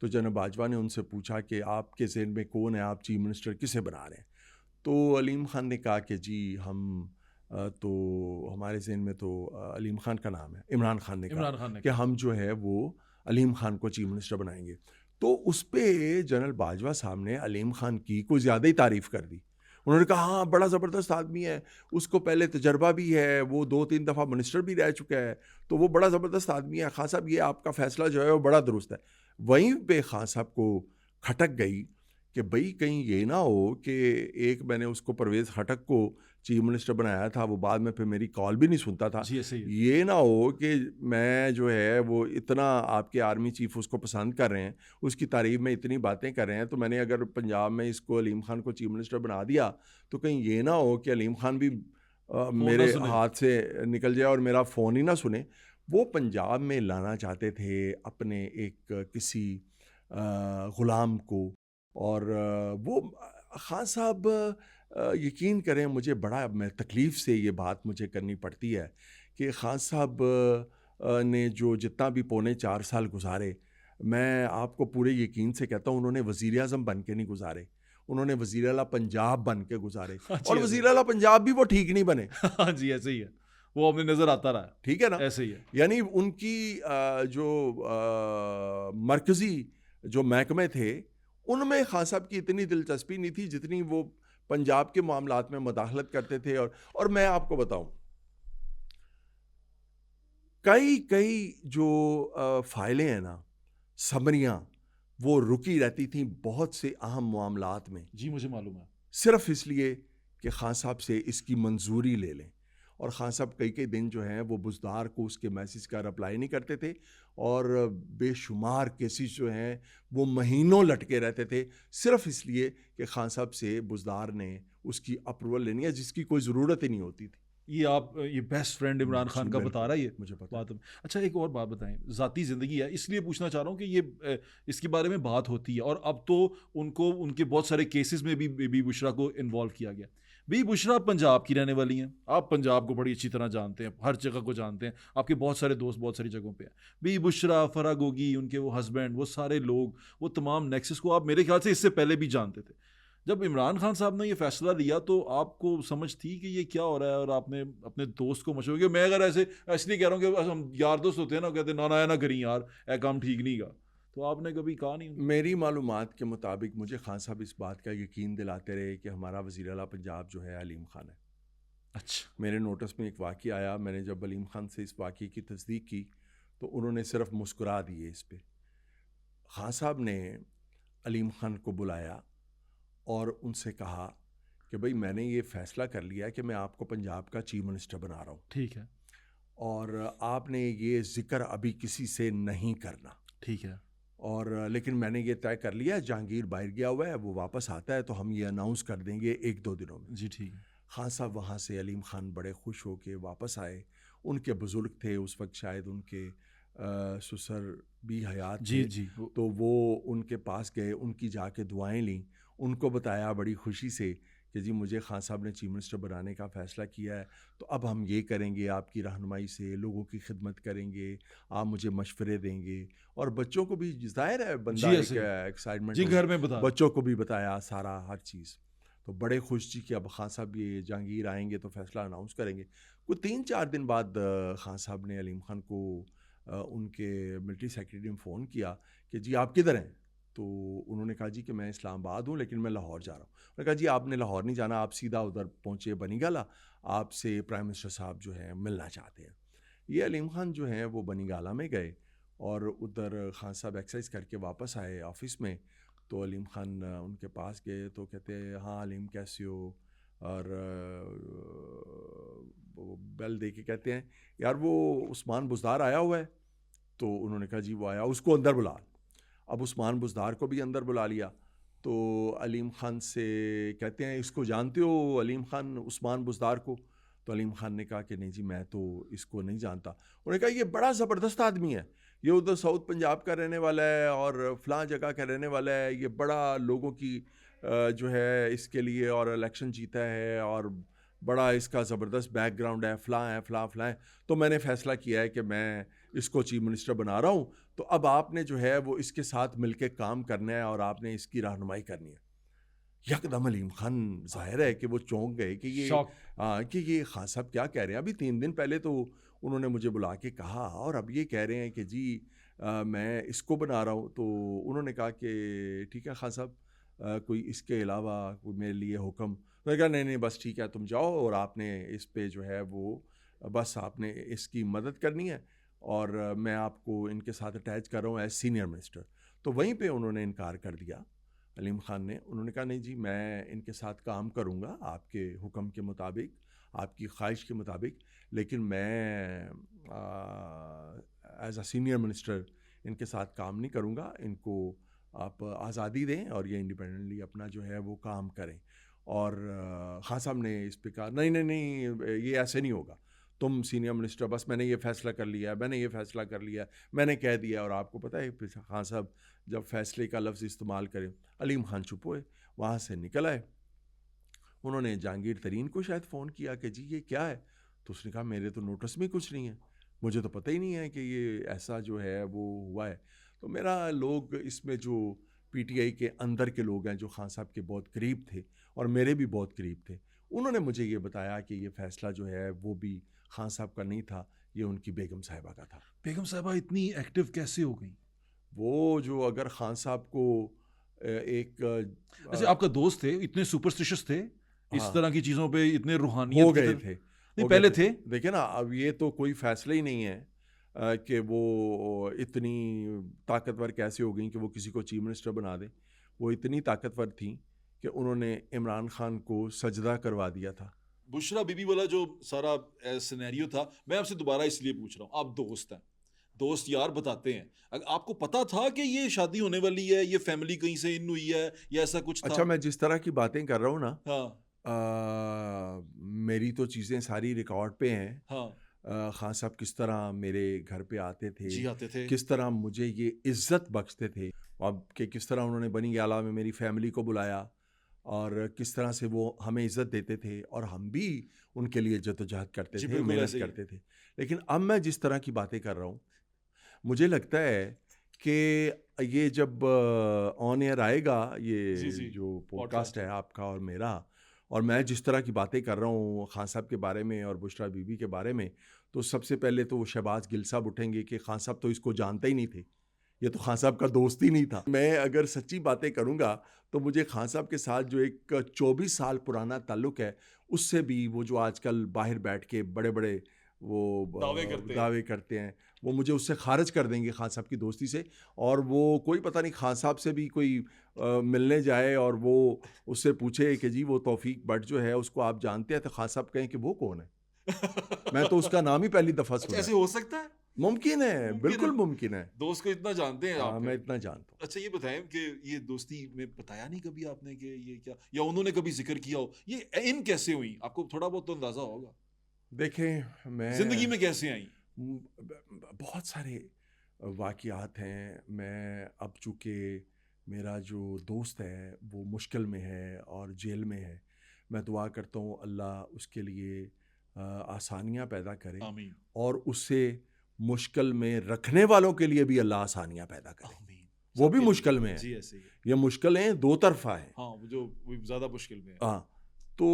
तो जनरल बाजवा ने उनसे पूछा कि आपके ज़हन में कौन है, आप चीफ मिनिस्टर किसे बना रहे हैं? तो अलीम ख़ान ने कहा कि जी हम तो हमारे ज़हन में तो अलीम ख़ान का नाम है। इमरान ख़ान ने कहा इमरान खान ने कि हम जो है वो अलीम ख़ान को चीफ मिनिस्टर बनाएंगे। तो उस पे जनरल बाजवा साहब ने अलीम ख़ान की कुछ ज़्यादा ही तारीफ़ कर दी। उन्होंने कहा हाँ बड़ा ज़बरदस्त आदमी है, उसको पहले तजर्बा भी है, वो 2-3 दफ़ा मिनिस्टर भी रह चुका है, तो वो बड़ा ज़बरदस्त आदमी है। ख़ान साहब ये आपका फ़ैसला जो है वो बड़ा दुरुस्त है। वहीं पे ख़ान साहब को खटक गई कि भाई कहीं ये ना हो कि एक मैंने उसको, परवेज़ खटक को चीफ मिनिस्टर बनाया था, वो बाद में फिर मेरी कॉल भी नहीं सुनता था। जी ऐसे ही है। ये ना हो कि मैं जो है वो इतना, आपके आर्मी चीफ उसको पसंद कर रहे हैं, उसकी तारीफ़ में इतनी बातें कर रहे हैं, तो मैंने अगर पंजाब में इसको अलीम ख़ान को चीफ मिनिस्टर बना दिया तो कहीं ये ना हो कि अलीम ख़ान भी फोन ना मेरे सुने। हाथ से निकल जाए और मेरा फ़ोन ही ना सुने। वो पंजाब में लाना चाहते थे अपने एक किसी ग़ुलाम को, और वो ख़ान साहब, यकीन करें मुझे बड़ा, मैं तकलीफ़ से ये बात मुझे करनी पड़ती है कि ख़ान साहब ने जो जितना भी पौने 4 साल गुज़ारे, मैं आपको पूरे यकीन से कहता हूँ उन्होंने वज़ीर आज़म बन के नहीं गुज़ारे, उन्होंने वज़ीर आला पंजाब बन के गुज़ारे, हाँ जी और ऐसे वज़ीर आला पंजाब भी वो ठीक नहीं बने, हाँ जी ऐसे ही है, वो अपने नज़र आता रहा है। ठीक है ना? ऐसे ही है। यानी उनकी जो मरकज़ी जो महकमे थे, उनमें ख़ान साहब की इतनी दिलचस्पी नहीं थी जितनी वो पंजाब के मामलात में मुदाखलत करते थे। और मैं आपको बताऊं, कई जो फाइलें हैं ना, समरियां, वो रुकी रहती थी बहुत से अहम मामलात में, जी मुझे मालूम है। सिर्फ इसलिए कि ख़ान साहब से इसकी मंजूरी ले लें। और ख़ान साहब कई दिन जो हैं वो बुज़दार को उसके मैसेज का रिप्लाई नहीं करते थे, और बेशुमार केसेस जो हैं वो महीनों लटके रहते थे, सिर्फ इसलिए कि ख़ान साहब से बुज़दार ने उसकी अप्रूवल लेनी है जिसकी कोई ज़रूरत ही नहीं होती थी। ये आप ये बेस्ट फ्रेंड इमरान जी खान का बता बिल्कुल, रहा है ये मुझे पता है। बात हम। अच्छा एक और बात बताएं, ज़ाती ज़िंदगी है इसलिए पूछना चाह रहा हूँ कि ये इसके बारे में बात होती है, और अब तो उनको उनके बहुत सारे केसेस में भी बीबी बुशरा को इन्वॉल्व किया गया। बीबी बुशरा पंजाब की रहने वाली हैं, आप पंजाब को बड़ी अच्छी तरह जानते हैं, हर जगह को जानते हैं, आपके बहुत सारे दोस्त बहुत सारी जगहों पे हैं। बीबी बुशरा, फराह गोगी, उनके वो हस्बैंड, वो सारे लोग, वो तमाम नेक्सस को आप मेरे ख्याल से इससे पहले भी जानते थे। जब इमरान खान साहब ने ये फैसला लिया तो आपको समझ थी कि ये क्या हो रहा है, और आपने अपने दोस्त को मशवरा किया? मैं अगर ऐसे इसलिए कह रहा हूँ कि हम यार दोस्त होते हैं ना, कहते ना ना ना करी यार, ए काम ठीक नहीं गा, तो आपने कभी कहा नहीं? मेरी मालूमात के मुताबिक मुझे ख़ान साहब इस बात का यकीन दिलाते रहे कि हमारा वज़ीर आला पंजाब जो है अलीम ख़ान है। अच्छा। मेरे नोटिस में एक वाक़या आया, मैंने जब अलीम ख़ान से इस वाक़ये की तस्दीक की तो उन्होंने सिर्फ मुस्कुरा दिए इस पे। ख़ान साहब ने अलीम ख़ान को बुलाया और उनसे कहा कि भाई मैंने ये फ़ैसला कर लिया है कि मैं आपको पंजाब का चीफ मिनिस्टर बना रहा हूँ, ठीक है। और आपने ये ज़िक्र अभी किसी से नहीं करना। ठीक है। और लेकिन मैंने ये तय कर लिया, जहांगीर बाहर गया हुआ है, वो वापस आता है तो हम ये अनाउंस कर देंगे 1-2 दिनों में। जी ठीक है। खान साहब वहाँ से अलीम खान बड़े खुश होके वापस आए। उनके बुज़ुर्ग थे उस वक्त, शायद उनके ससुर भी हयात जी थे, जी। तो वो उनके पास गए, उनकी जाके दुआएं लीं, उनको बताया बड़ी खुशी से कि जी मुझे खान साहब ने चीफ मिनिस्टर बनाने का फ़ैसला किया है, तो अब हम ये करेंगे, आपकी रहनुमाई से लोगों की खिदमत करेंगे, आप मुझे मशवरे देंगे। और बच्चों को भी ज़ाहिर है बंदा जी एक ऐसे एक्साइटमेंट जी हो, घर में बता बच्चों को भी बताया सारा हर चीज़। तो बड़े खुश जी कि अब खान साहब ये जहांगीर आएंगे तो फ़ैसला अनाउंस करेंगे। कुछ 3-4 दिन बाद खान साहब ने अलीम खान को उनके मिलिट्री सेक्रेटरी ने फ़ोन किया कि जी आप किधर हैं? तो उन्होंने कहा जी कि मैं इस्लामाबाद हूँ लेकिन मैं लाहौर जा रहा हूँ। उन्होंने कहा जी आपने लाहौर नहीं जाना, आप सीधा उधर पहुँचे बनीगाला, आपसे प्राइम मिनिस्टर साहब जो हैं मिलना चाहते हैं। ये अलीम खान जो हैं वो बनीगाला में गए और उधर खान साहब एक्सरसाइज करके वापस आए ऑफिस में। तो अलीम खान उनके पास गए तो कहते हाँ अलीम कैसे हो, और वो बेल दे के कहते हैं यार वो उस्मान बुज़दार आया हुआ है। तो उन्होंने कहा जी वो आया, उसको अंदर बुला। अब उस्मान बुज़दार को भी अंदर बुला लिया। तो अलीम खान से कहते हैं इसको जानते हो अलीम खान उस्मान बुज़दार को? तो अलीम खान ने कहा कि नहीं जी मैं तो इसको नहीं जानता। उन्होंने कहा ये बड़ा ज़बरदस्त आदमी है, ये उधर साउथ पंजाब का रहने वाला है और फ़लाँ जगह का रहने वाला है, ये बड़ा लोगों की जो है इसके लिए और इलेक्शन जीता है और बड़ा इसका ज़बरदस्त बैकग्राउंड है, फ़लाँ है फ़लाँ फ़लाँ है। तो मैंने फ़ैसला किया है कि मैं इसको चीफ मिनिस्टर बना रहा हूँ, तो अब आपने जो है वो इसके साथ मिलके काम करना है और आपने इसकी रहनुमाई करनी है। यकदम अलीम खान ज़ाहिर है कि वो चौंक गए कि शौक। ये खान साहब क्या कह रहे हैं। अभी 3 दिन पहले तो उन्होंने मुझे बुला के कहा और अब ये कह रहे हैं कि जी मैं इसको बना रहा हूँ। तो उन्होंने कहा कि ठीक है खान साहब, कोई इसके अलावा कोई मेरे लिए हुक्म? मैंने कहा नहीं नहीं बस ठीक है, तुम जाओ और आपने इस पे जो है वो बस आपने इसकी मदद करनी है और मैं आपको इनके साथ अटैच कर रहा हूँ एज सीनियर मिनिस्टर। तो वहीं पे उन्होंने इनकार कर दिया अलीम खान ने। उन्होंने कहा नहीं जी मैं इनके साथ काम करूँगा आपके हुक्म के मुताबिक, आपकी ख्वाहिश के मुताबिक, लेकिन मैं एज अ सीनियर मिनिस्टर इनके साथ काम नहीं करूँगा। इनको आप आज़ादी दें और ये इंडिपेंडेंटली अपना जो है वो काम करें। और खान साहब ने इस पे कहा नहीं नहीं नहीं ये ऐसे नहीं होगा, तुम सीनियर मिनिस्टर, बस मैंने ये फ़ैसला कर लिया, मैंने ये फ़ैसला कर लिया, मैंने कह दिया। और आपको पता है खान साहब जब फ़ैसले का लफ्ज़ इस्तेमाल करें, अलीम खान चुप हुए, वहाँ से निकल आए। उन्होंने जहांगीर तरीन को शायद फ़ोन किया कि जी ये क्या है? तो उसने कहा मेरे तो नोटिस में कुछ नहीं है, मुझे तो पता ही नहीं है कि ये ऐसा जो है वो हुआ है। तो मेरा लोग इसमें जो पीटीआई के अंदर के लोग हैं जो खान साहब के बहुत करीब थे और मेरे भी बहुत करीब थे, उन्होंने मुझे ये बताया कि ये फ़ैसला जो है वो भी खान साहब का नहीं था, ये उनकी बेगम साहिबा का था। बेगम साहबा इतनी एक्टिव कैसे हो गई? वो जो अगर खान साहब को एक ऐसे आपका दोस्त थे, इतने सुपरस्टिशियस थे, इस हाँ तरह की चीज़ों पे इतने रूहानियत हो की गए तरफ? थे, नहीं हो गए पहले थे। देखिए ना अब ये तो कोई फैसला ही नहीं है कि वो इतनी ताकतवर कैसे हो गई कि वो किसी को चीफ मिनिस्टर बना दें। वो इतनी ताकतवर थी कि उन्होंने इमरान खान को सजदा करवा दिया था। बुशरा बीबी वाला जो सारा सिनेरियो था, मैं आपसे दोबारा इसलिए पूछ रहा हूँ, आप दोस्त हैं, दोस्त यार बताते हैं, अगर आपको पता था कि ये शादी होने वाली है, ये फैमिली कहीं से इन हुई है या ऐसा कुछ था? अच्छा मैं जिस तरह की बातें कर रहा हूँ ना, हाँ मेरी तो चीज़ें सारी रिकॉर्ड पे हैं। हाँ। खान साहब किस तरह मेरे घर पे आते थे, जी आते थे। किस तरह मुझे ये इज़्ज़त बख्शते थे, अब कि किस तरह उन्होंने बनी आला में मेरी फैमिली को बुलाया और किस तरह से वो हमें इज़्ज़त देते थे और हम भी उनके लिए जद्दोजहद करते जी थे, बिल्कुल मेहनत ऐसे ही। करते थे। लेकिन अब मैं जिस तरह की बातें कर रहा हूँ, मुझे लगता है कि ये जब ऑन एयर आएगा जी ये जी। जो पॉडकास्ट पॉडकास्ट है आपका और मेरा, और मैं जिस तरह की बातें कर रहा हूँ खान साहब के बारे में और बुशरा बीबी के बारे में, तो सबसे पहले तो वो शहबाज गिल साहब उठेंगे कि खान साहब तो इसको जानते ही नहीं थे, ये तो खान साहब का दोस्त ही नहीं था। मैं अगर सच्ची बातें करूँगा तो मुझे खान साहब के साथ जो एक 24 साल पुराना ताल्लुक़ है, उससे भी वो जो आजकल बाहर बैठ के बड़े-बड़े वो दावे करते हैं। दावे करते हैं, वो मुझे उससे ख़ारिज कर देंगे खान साहब की दोस्ती से। और वो कोई पता नहीं खान साहब से भी कोई मिलने जाए और वो उससे पूछे कि जी वो तौफीक भट्ट जो है उसको आप जानते हैं? तो खान साहब कहें कि वो कौन है? मैं तो उसका नाम ही पहली दफ़ा अच्छा सुना है। ऐसे हो सकता है? मुमकिन है, मुमकिन बिल्कुल है। मुमकिन है। दोस्त को इतना जानते हैं हाँ, आप मैं फिर। इतना जानता हूँ। अच्छा ये बताएं कि ये दोस्ती में बताया नहीं कभी आपने कि ये क्या, या उन्होंने कभी जिक्र किया हो, ये इन कैसे हुई, आपको थोड़ा बहुत तो अंदाजा होगा, देखें, जिंदगी मैं में कैसे आई? बहुत सारे वाक़यात हैं। मैं अब चूँकि मेरा जो दोस्त है वो मुश्किल में है और जेल में है, मैं दुआ करता हूँ अल्लाह उसके लिए आसानियाँ पैदा करे आमीन और उसे मुश्किल में रखने वालों के लिए भी अल्लाह आसानियाँ पैदा करे। आमीन। वो भी सबके लिए। मुश्किल में है। जी ऐसे ही है। ये मुश्किलें दो तरफ़ा हैं। हाँ वो जो वो ज्यादा मुश्किल में है, हाँ, तो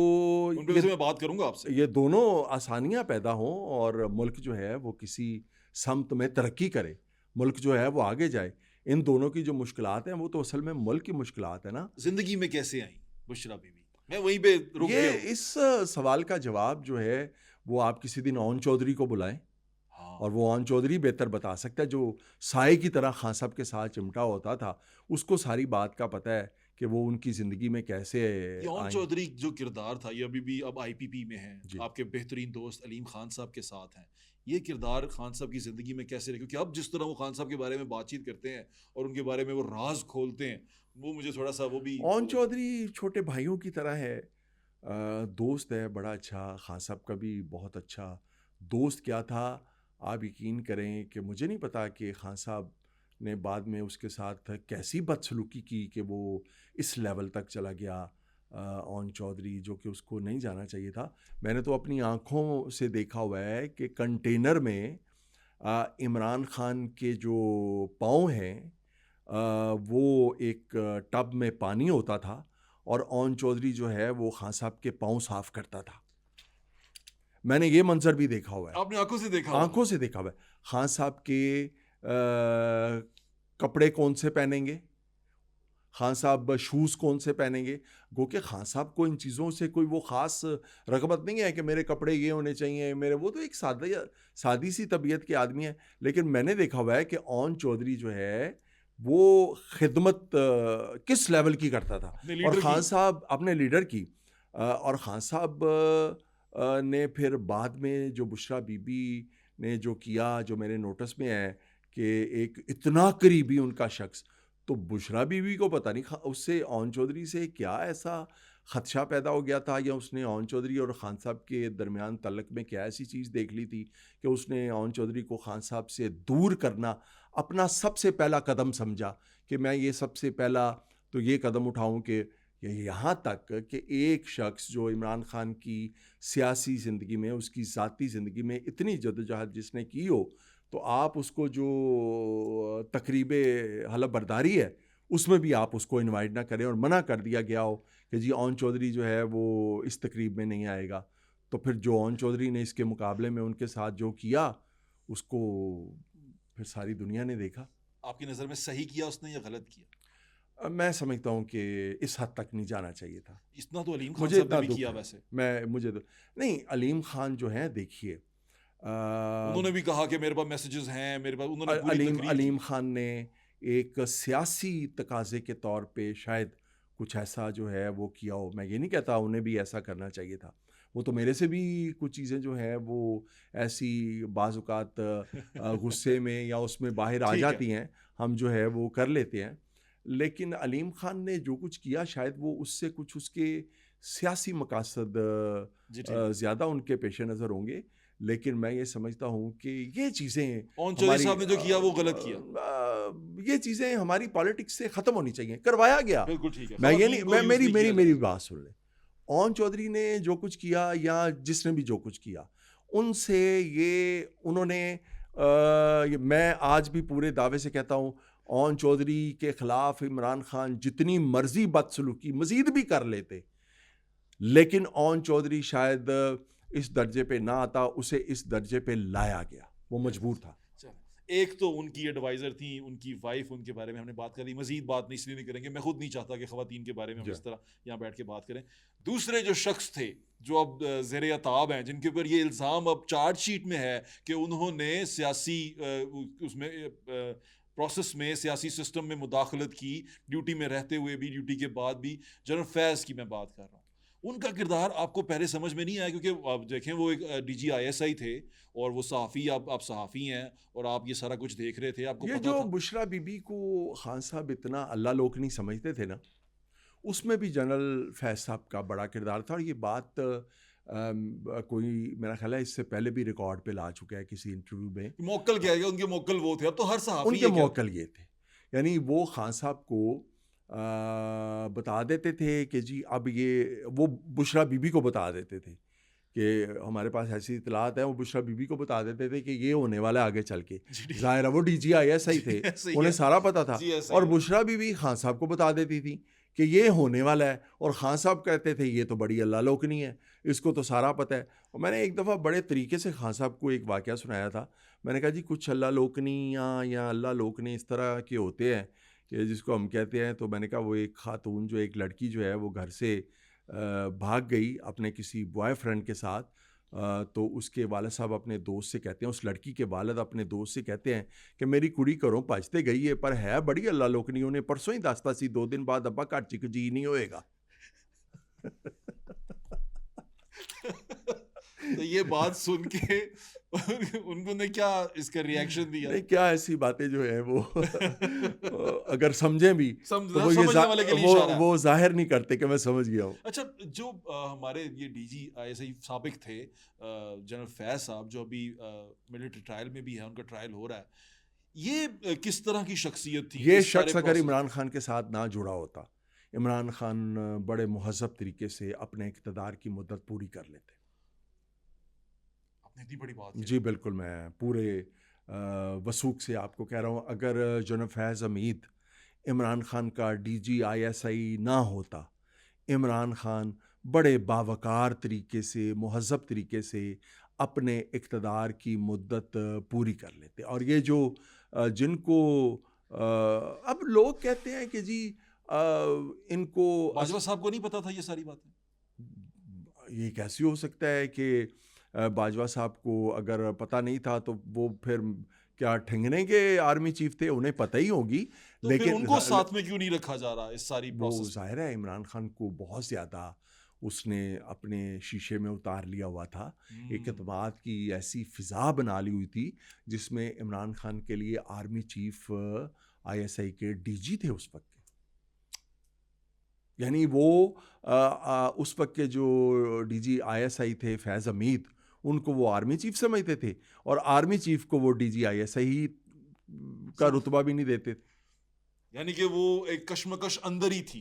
उन पे ये वैसे मैं बात करूंगा आपसे। ये दोनों आसानियाँ पैदा हों और मुल्क जो है वो किसी समत में तरक्की करे, मुल्क जो है वो आगे जाए। इन दोनों की जो मुश्किलात हैं वो तो असल में मुल्क की मुश्किलात है ना। जिंदगी में कैसे आई बुशरा बीबी, मैं वहीं पे रुक ये गया हूँ। इस सवाल का जवाब जो है वो आप किसी दिन ओन चौधरी को बुलाएं हाँ और वो ओन चौधरी बेहतर बता सकता है। जो साए की तरह खान साहब के साथ चिमटा होता था, उसको सारी बात का पता है कि वो उनकी ज़िंदगी में कैसे ये ओन आई। चौधरी जो किरदार था, ये अभी भी अब आईपीपी में है, जी। आपके बेहतरीन दोस्त अलीम खान साहब के साथ हैं। ये किरदार खान साहब की ज़िंदगी में कैसे रहे, क्योंकि अब जिस तरह वो खान साहब के बारे में बातचीत करते हैं और उनके बारे में वो राज खोलते हैं, वो मुझे थोड़ा सा वो भी ओन चौधरी छोटे भाइयों की तरह है। दोस्त है बड़ा अच्छा। खान साहब का भी बहुत अच्छा दोस्त क्या था, आप यकीन करें कि मुझे नहीं पता कि खान साहब ने बाद में उसके साथ कैसी बदसलूकी की कि वो इस लेवल तक चला गया। ओन चौधरी जो कि उसको नहीं जाना चाहिए था। मैंने तो अपनी आँखों से देखा हुआ है कि कंटेनर में इमरान खान के जो पाँव हैं, वो एक टब में पानी होता था और ओन चौधरी जो है वो खान साहब के पाँव साफ करता था। मैंने ये मंजर भी देखा हुआ है, आपने आंखों से देखा हुआ है। आंखों से देखा हुआ है। खान साहब के कपड़े कौन से पहनेंगे, खान साहब शूज़ कौन से पहनेंगे। गो कि खान साहब को इन चीज़ों से कोई वो ख़ास रग़बत नहीं है कि मेरे कपड़े ये होने चाहिए मेरे, वो तो एक सादी सी तबीयत के आदमी है। लेकिन मैंने देखा हुआ है कि ओन चौधरी जो है वो खिदमत किस लेवल की करता था। अपने और लीडर ख़ान की। साहब अपने लीडर की और ख़ान साहब ने फिर बाद में जो बुशरा बीबी ने जो किया, जो मेरे नोटिस में है कि एक इतना करीबी उनका शख्स, तो बुशरा बीवी को पता नहीं उससे ओन चौधरी से क्या ऐसा खदशा पैदा हो गया था, या उसने ओन चौधरी और खान साहब के दरमियान तल्लक में क्या ऐसी चीज़ देख ली थी कि उसने ओन चौधरी को खान साहब से दूर करना अपना सबसे पहला कदम समझा कि मैं ये सबसे पहला तो ये कदम उठाऊं कि यहाँ तक कि एक शख्स जो इमरान खान की सियासी ज़िंदगी में, उसकी ज़ाती ज़िंदगी में इतनी जदोजहद जिसने की हो, तो आप उसको जो तकरीब हलफ बर्दारी है उसमें भी आप उसको इनवाइट ना करें और मना कर दिया गया हो कि जी ओन चौधरी जो है वो इस तकरीब में नहीं आएगा। तो फिर जो ओन चौधरी ने इसके मुकाबले में उनके साथ जो किया, उसको फिर सारी दुनिया ने देखा। आपकी नज़र में सही किया उसने या गलत किया? मैं समझता हूँ कि इस हद तक नहीं जाना चाहिए था। इतना तो अलीम खान मुझे साहब ने इतना भी दुख किया है। वैसे। मुझे तो नहीं, अलीम खान जो है देखिए, उन्होंने भी कहा कि मेरे पास मैसेजेस हैं, मेरे पास, उन्होंने पूरी अलीम तकरीर की। अलीम खान ने एक सियासी तकाजे के तौर पे शायद कुछ ऐसा जो है वो किया हो। मैं ये नहीं कहता उन्हें भी ऐसा करना चाहिए था। वो तो मेरे से भी कुछ चीज़ें जो हैं वो ऐसी बाज़-औक़ात गुस्से में या उसमें बाहर आ ठीक है। जाती हैं, हम जो है वो कर लेते हैं। लेकिन अलीम खान ने जो कुछ किया शायद वो उससे कुछ उसके सियासी मकासद जी ठीक है। ज़्यादा उनके पेश नज़र होंगे। लेकिन मैं ये समझता हूँ कि ये चीज़ें ओन चौधरी हमारी साहब ने जो किया वो गलत किया। ये चीज़ें हमारी पॉलिटिक्स से ख़त्म होनी चाहिए। करवाया गया। बिल्कुल ठीक है, मैं ये ख़वातीन नहीं, को मैं यूज़ मेरी नहीं मेरी किया मेरी जाए। बात सुन लें। ओन चौधरी ने जो कुछ किया या जिसने भी जो कुछ किया, उनसे ये उन्होंने मैं आज भी पूरे दावे से कहता हूँ, ओन चौधरी के ख़िलाफ़ इमरान खान जितनी मर्ज़ी बदसलूकी मज़ीद भी कर लेते, लेकिन ओन चौधरी शायद इस दर्जे पे ना आता, उसे इस दर्जे पे लाया गया, वो मजबूर था। चलो, एक तो उनकी एडवाइज़र थी, उनकी वाइफ, उनके बारे में हमने बात कर ली, मज़ीद बात नहीं इसलिए नहीं करेंगे, मैं खुद नहीं चाहता कि ख़वातीन के बारे में हम जी। इस तरह यहाँ बैठ के बात करें। दूसरे जो शख्स थे, जो अब ज़ेरे अताब हैं, जिनके ऊपर ये इल्ज़ाम अब चार्जशीट में है कि उन्होंने सियासी उसमें प्रोसेस में, सियासी सिस्टम में मुदाखलत की, ड्यूटी में रहते हुए भी, ड्यूटी के बाद भी, जनरल फैज़ की मैं बात कर रहा हूँ। उनका किरदार आपको पहले समझ में नहीं आया, क्योंकि आप देखें वो एक डीजी आईएसआई थे और वो सहाफ़ी, आप सहाफ़ी हैं और आप ये सारा कुछ देख रहे थे, आपको ये पता जो था? बुशरा बीबी को खान साहब इतना अल्लाह लोक नहीं समझते थे ना, उसमें भी जनरल फैज़ साहब का बड़ा किरदार था। और ये बात कोई मेरा ख्याल है इससे पहले भी रिकॉर्ड पे ला चुका है किसी इंटरव्यू में। मौक्कल क्या है, उनके मौक्कल वो थे, अब तो हर सहाफ़ी उनके ये कहता मौक्कल ये थे, यानी वो खान साहब को बता देते थे कि जी अब ये, वो बुशरा बीबी को बता देते थे कि हमारे पास ऐसी इतलात है, वो बुशरा बीबी को बता देते थे कि ये होने वाला है आगे चल के। है। जी ज़ाहिर है वो DGISI थे, ऐसे ही उन्हें है। सारा पता था। जी ऐसे और ही है। बुशरा बीबी खान साहब को बता देती थी कि ये होने वाला है, और खान साहब कहते थे ये तो बड़ी अल्लाह लोकनी है, इसको तो सारा पता है। और मैंने एक दफ़ा बड़े तरीके से खान साहब को एक वाक़या सुनाया था। मैंने कहा जी कुछ अल्लाह लोकनियाँ या अल्लाह लोकनी इस तरह के होते हैं कि जिसको हम कहते हैं। तो मैंने कहा वो एक खातून जो, एक लड़की जो है वो घर से भाग गई अपने किसी बॉयफ्रेंड के साथ। तो उसके वालिद साहब अपने दोस्त से कहते हैं, उस लड़की के वालिद अपने दोस्त से कहते हैं कि मेरी कुड़ी घरों भजते गई है, पर है बड़ी अल्लाह लोकनी, उन्हें परसों ही दसता सी 2 दिन बाद अब्बा घर च जी नहीं होएगा। तो ये बात सुन के उन्होंने क्या इसका रिएक्शन दिया? नहीं, क्या ऐसी बातें जो है वो अगर समझें भी तो वो समझने वाले के लिए इशारा है। वो ज़ाहिर नहीं करते कि मैं समझ गया हूँ। अच्छा, जो हमारे ये डीजी आईएसआई साबिक थे, जनरल फैज साहब, जो अभी मिलिट्री ट्रायल में भी है, उनका ट्रायल हो रहा है, ये किस तरह की शख्सियत थी ये इस सारे शख्स अगर प्रोसेस? इमरान खान के साथ ना जुड़ा होता, इमरान खान बड़े मुहज़्ज़ब तरीके से अपने इक़्तिदार की मुद्दत पूरी कर लेते। आपने इतनी बड़ी बात कही। जी बिल्कुल, मैं पूरे वसूख से आपको कह रहा हूँ, अगर जनरल फैज़ हमीद इमरान खान का DGISI ना होता, इमरान खान बड़े बावकार तरीके से, मुहज़्ज़ब तरीके से अपने इक़्तिदार की मुद्दत पूरी कर लेते। और ये जो जिनको अब लोग कहते हैं कि जी इनको बाजवा साहब को नहीं पता था ये सारी बातें? ये कैसे हो सकता है कि बाजवा साहब को अगर पता नहीं था तो वो फिर क्या ठिंगने के आर्मी चीफ थे, उन्हें पता ही होगी। तो फिर लेकिन उनको साथ में क्यों नहीं रखा जा रहा इस सारी वो प्रोसेस में? ज़ाहिर है इमरान खान को बहुत ज़्यादा उसने अपने शीशे में उतार लिया हुआ था। एक एतमाद की ऐसी फ़िज़ा बना ली हुई थी जिसमें इमरान खान के लिए आर्मी चीफ ISI के DG थे उस वक्त के। यानी वो उस वक्त के जो DGISI थे फैज़ हमीद, उनको वो आर्मी चीफ समझते थे, और आर्मी चीफ को वो DGISI ही का रुतबा भी नहीं देते थे। यानी कि वो एक कश्मकश अंदर ही थी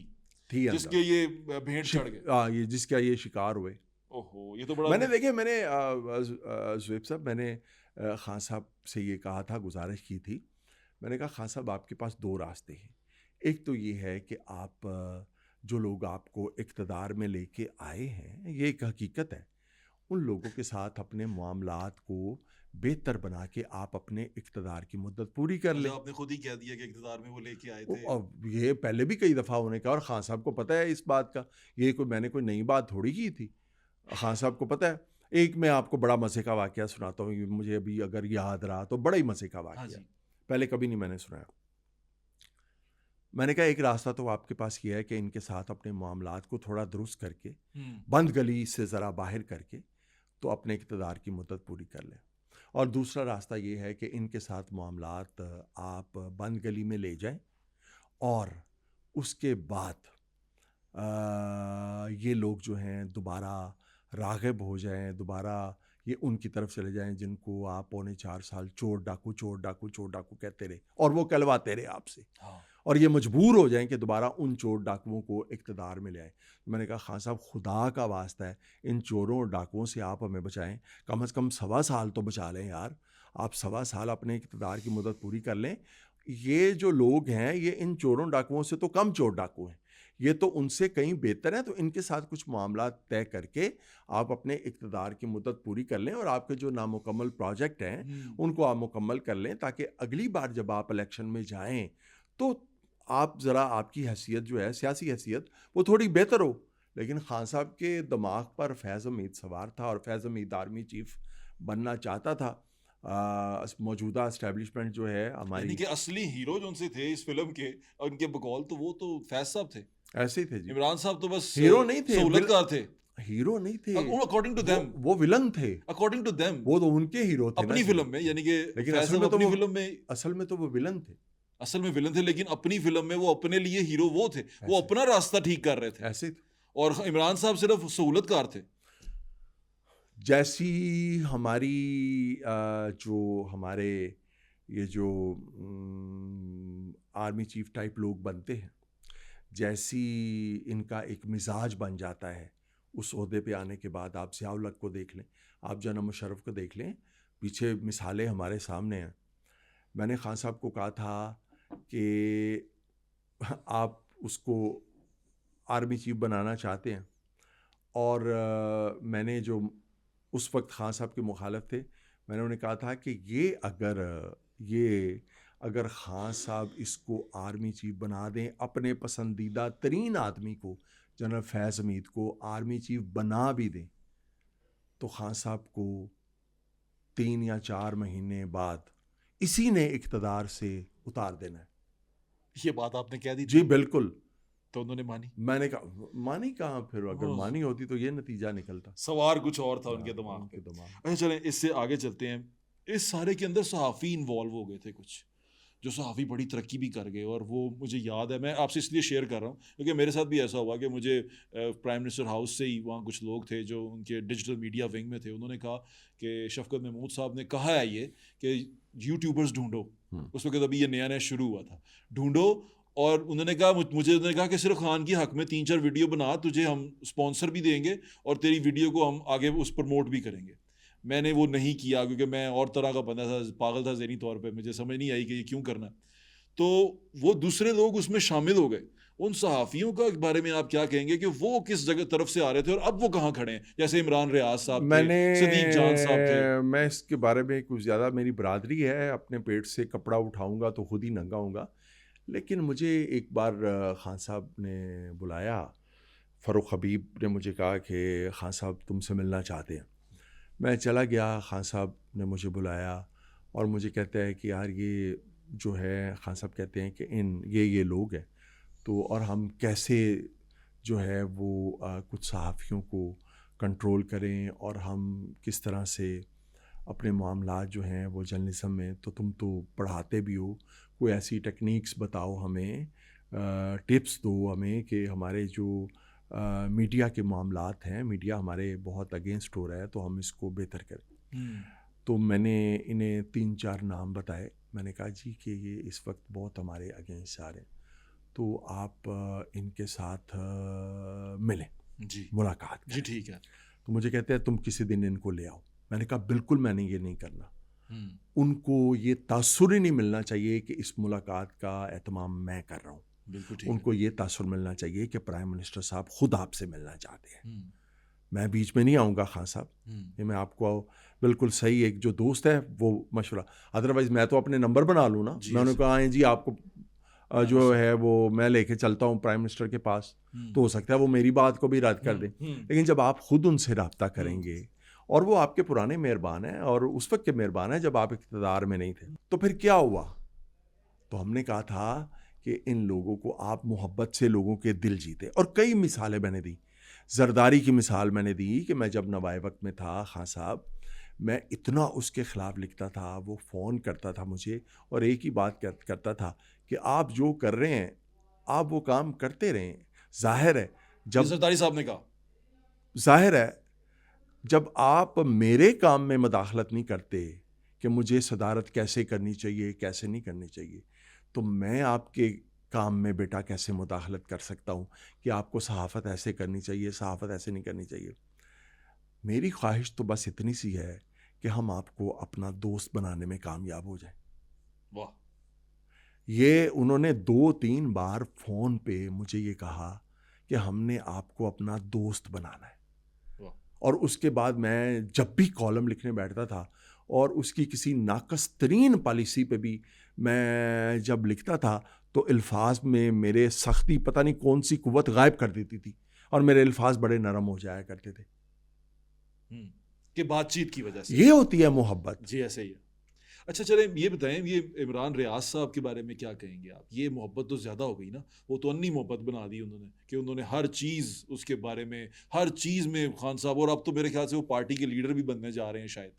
अंदर जिसके ये भेंट चढ़ गए। ये जिसका ये शिकार हुए। ओहो, ये तो बड़ा मैंने ज़ुहैब साहब, मैंने खान साहब से ये कहा था, गुजारिश की थी, मैंने कहा खान साहब आपके पास 2 रास्ते हैं। एक तो ये है कि आप जो लोग आपको इक़्तिदार में लेके आए हैं, ये एक हकीकत है, उन लोगों के साथ अपने मामलात को बेहतर बना के आप अपने इक़्तिदार की मुद्दत पूरी कर लें। आपने खुद ही कह दिया कि इक़्तिदार में वो लेके आए थे। अब ये पहले भी कई दफ़ा होने का, और खान साहब को पता है इस बात का, ये मैंने कोई नई बात थोड़ी की थी, खान साहब को पता है। एक मैं आपको बड़ा मज़े का वाक़या सुनाता हूँ, मुझे अभी अगर याद रहा तो बड़ा ही मज़े का वाक़या, पहले कभी नहीं मैंने सुनाया। मैंने कहा एक रास्ता तो आपके पास ये है कि इनके साथ अपने मामलात को थोड़ा दुरुस्त करके, बंद गली से ज़रा बाहर करके, तो अपने इक़्तिदार की मुद्दत पूरी कर लें। और दूसरा रास्ता ये है कि इनके साथ मामलात आप बंद गली में ले जाएं, और उसके बाद ये लोग जो हैं दोबारा राग़िब हो जाएं, दोबारा ये उनकी तरफ चले जाएं जिनको आप 3.25 साल चोर डाकू चोर डाकू चोर डाकू कहते रहे, और वो कहलवाते रहे आपसे। और ये मजबूर हो जाएं कि दोबारा उन चोर डाकुओं को इक़्तिदार में ले आएँ। तो मैंने कहा खान साहब खुदा का वास्ता है, इन चोरों और डाकुओं से आप हमें बचाएं, कम से कम 1.25 साल तो बचा लें यार। आप 1.25 साल अपने इक़्तिदार की मुद्दत पूरी कर लें। ये जो लोग हैं ये इन चोरों डाकुओं से तो कम चोर डाकू हैं, ये तो उनसे कहीं बेहतर है। तो इनके साथ कुछ मामला तय करके आप अपने इक़्तिदार की मुद्दत पूरी कर लें, और आपके जो नामुकम्मल प्रोजेक्ट हैं उनको आप मुकम्मल कर लें, ताकि अगली बार जब आप इलेक्शन में जाएँ तो आप ज़रा, आपकी हैसियत जो है, सियासी हैसियत, वो थोड़ी बेहतर हो। लेकिन खान साहब के दिमाग पर फैज़ हमीद सवार था, और फैज़ हमीद आर्मी चीफ बनना चाहता था। मौजूदा एस्टेब्लिशमेंट जो है हमारी, यानी कि असली हीरो जो उनसे थे इस फिल्म के, और उनके बकौल, तो वो तो फैज साहब थे। ऐसे ही थे जी। इमरान साहब तो बस हीरो नहीं थे, सहूलतकार थे, हीरो नहीं थे, अकॉर्डिंग टू देम, वो विलन थे, अकॉर्डिंग टू देम, वो तो उनके हीरो थे अपनी ना फिल्म में, यानी कि लेकिन फैज साहब अपनी फिल्म में असल में तो वो विलन थे, असल में विलन थे, लेकिन अपनी फिल्म में वो अपने लिए हीरो वो थे, वो अपना रास्ता ठीक कर रहे थे, ऐसे थे। और इमरान साहब सिर्फ सहूलतकार थे। जैसी हमारी जो हमारे ये जो आर्मी चीफ टाइप लोग बनते हैं, जैसी इनका एक मिजाज बन जाता है उस ओहदे पे आने के बाद, आप ज़िया उल हक को देख लें, आप जना मुशर्रफ को देख लें, पीछे मिसालें हमारे सामने हैं। मैंने खान साहब को कहा था कि आप उसको आर्मी चीफ बनाना चाहते हैं, और मैंने जो उस वक्त खान साहब के मुखालिफ थे, मैंने उन्हें कहा था कि ये अगर खान साहब इसको आर्मी चीफ बना दें, अपने पसंदीदा तरीन आदमी को, जनरल फैज़ हमीद को आर्मी चीफ बना भी दें, तो खान साहब को 3 या 4 महीने बाद इसी ने इक़्तिदार से उतार देना है। ये बात आपने कह दी जी बिल्कुल। तो उन्होंने मानी? मैंने कहा मानी कहाँ, फिर अगर मानी होती तो ये नतीजा निकलता। सवार कुछ और था उनके दिमाग पे। अच्छा चलें, इससे आगे चलते हैं। इस सारे के अंदर सहाफ़ी इन्वॉल्व हो गए थे, कुछ जो सहाफ़ी बड़ी तरक्की भी कर गए, और वो मुझे याद है, मैं आपसे इसलिए शेयर कर रहा हूँ क्योंकि मेरे साथ भी ऐसा हुआ कि मुझे प्राइम मिनिस्टर हाउस से ही वहाँ कुछ लोग थे जो उनके डिजिटल मीडिया विंग में थे, उन्होंने कहा कि शफकत महमूद साहब ने कहा है ये कि यूट्यूबर्स ढूंढो। उस वक्त अभी ये नया नया शुरू हुआ था, ढूंढो, और उन्होंने कहा कि सिर्फ खान की हक में 3-4 वीडियो बना, तुझे हम स्पॉन्सर भी देंगे और तेरी वीडियो को हम आगे उस प्रमोट भी करेंगे। मैंने वो नहीं किया क्योंकि मैं और तरह का बंदा था, पागल था ज़हनी तौर पे, मुझे समझ नहीं आई कि ये क्यों करना। तो वो दूसरे लोग उसमें शामिल हो गए। उन सहाफ़ियों का बारे में आप क्या कहेंगे कि वो किस जगह तरफ से आ रहे थे और अब वो कहाँ खड़े हैं? जैसे इमरान रियाज साहब थे, सदीक जान साहब थे। मैं इसके बारे में कुछ ज़्यादा, मेरी बरादरी है, अपने पेट से कपड़ा उठाऊंगा तो खुद ही नंगा हूँगा। लेकिन मुझे एक बार खान साहब ने बुलाया, फ़ारूक हबीब ने मुझे कहा कि खान साहब तुमसे मिलना चाहते हैं। मैं चला गया, खान साहब ने मुझे बुलाया और मुझे कहता है कि यार ये जो है, खान साहब कहते हैं कि ये लोग हैं, तो और हम कैसे जो है वो कुछ सहाफ़ियों को कंट्रोल करें, और हम किस तरह से अपने मामलात जो हैं वो जर्नलिज्म में, तो तुम तो पढ़ाते भी हो, कोई ऐसी टेक्निक्स बताओ हमें, टिप्स दो हमें कि हमारे जो मीडिया के मामलात हैं, मीडिया हमारे बहुत अगेंस्ट हो रहा है, तो हम इसको बेहतर करें। तो मैंने इन्हें 3-4 नाम बताए। मैंने कहा जी कि ये इस वक्त बहुत हमारे अगेंस्ट आ रहे हैं, तो आप इनके साथ मिलें जी, मुलाकात करें। जी ठीक है। तो मुझे कहते हैं तुम किसी दिन इनको ले आओ। मैंने कहा बिल्कुल मैंने ये नहीं करना। उनको ये तासुर ही नहीं मिलना चाहिए कि इस मुलाकात का एहतमाम मैं कर रहा हूँ। उनको ये तासुर मिलना चाहिए कि प्राइम मिनिस्टर साहब खुद आपसे मिलना चाहते हैं। मैं बीच में नहीं आऊँगा खान साहब, ये मैं आपको बिल्कुल सही, एक जो दोस्त है वो मशवरा, अदरवाइज़ मैं तो अपने नंबर बना लूँ ना। मैं उन्होंने कहा जी आपको जो है वो मैं लेके चलता हूँ प्राइम मिनिस्टर के पास, तो हो सकता है वो मेरी बात को भी रद्द कर दें। लेकिन जब आप खुद उनसे रब्ता करेंगे, और वो आपके पुराने मेहरबान हैं और उस वक्त के मेहरबान हैं जब आप इक़्तिदार में नहीं थे, तो फिर क्या हुआ? तो हमने कहा था कि इन लोगों को आप मोहब्बत से लोगों के दिल जीते, और कई मिसालें मैंने दी। जरदारी की मिसाल मैंने दी कि मैं जब नवाए वक्त में था, खान साहब, मैं इतना उसके ख़िलाफ़ लिखता था, वो फ़ोन करता था मुझे और एक ही बात करता था कि आप जो कर रहे हैं आप वो काम करते रहें। ज़ाहिर है जब जरदारी साहब ने कहा, ज़ाहिर है जब आप मेरे काम में मदाखलत नहीं करते कि मुझे सदारत कैसे करनी चाहिए, कैसे नहीं करनी चाहिए, तो मैं आपके काम में बेटा कैसे मुदाखलत कर सकता हूँ कि आपको सहाफ़त ऐसे करनी चाहिए, सहाफ़त ऐसे नहीं करनी चाहिए। मेरी ख्वाहिश तो बस इतनी सी है कि हम आपको अपना दोस्त बनाने में कामयाब हो जाएं। वाह! ये उन्होंने 2-3 बार फ़ोन पे मुझे ये कहा कि हमने आपको अपना दोस्त बनाना है। और उसके बाद मैं जब भी कॉलम लिखने बैठता था और उसकी किसी नाकस तरीन पॉलिसी पे भी मैं जब लिखता था, तो अल्फाज में मेरे सख्ती पता नहीं कौन सी कुव्वत गायब कर देती थी और मेरे अल्फाज बड़े नरम हो जाया करते थे। कि बातचीत की वजह से ये होती है मोहब्बत। जी, ऐसे ही है। अच्छा चले ये बताएं, ये इमरान रियाज साहब के बारे में क्या कहेंगे आप? ये मोहब्बत तो ज़्यादा हो गई ना, वो तो अन्नी मोहब्बत बना दी उन्होंने कि उन्होंने हर चीज़ उसके बारे में, हर चीज़ में खान साहब, और अब तो मेरे ख्याल से वो पार्टी के लीडर भी बनने जा रहे हैं शायद।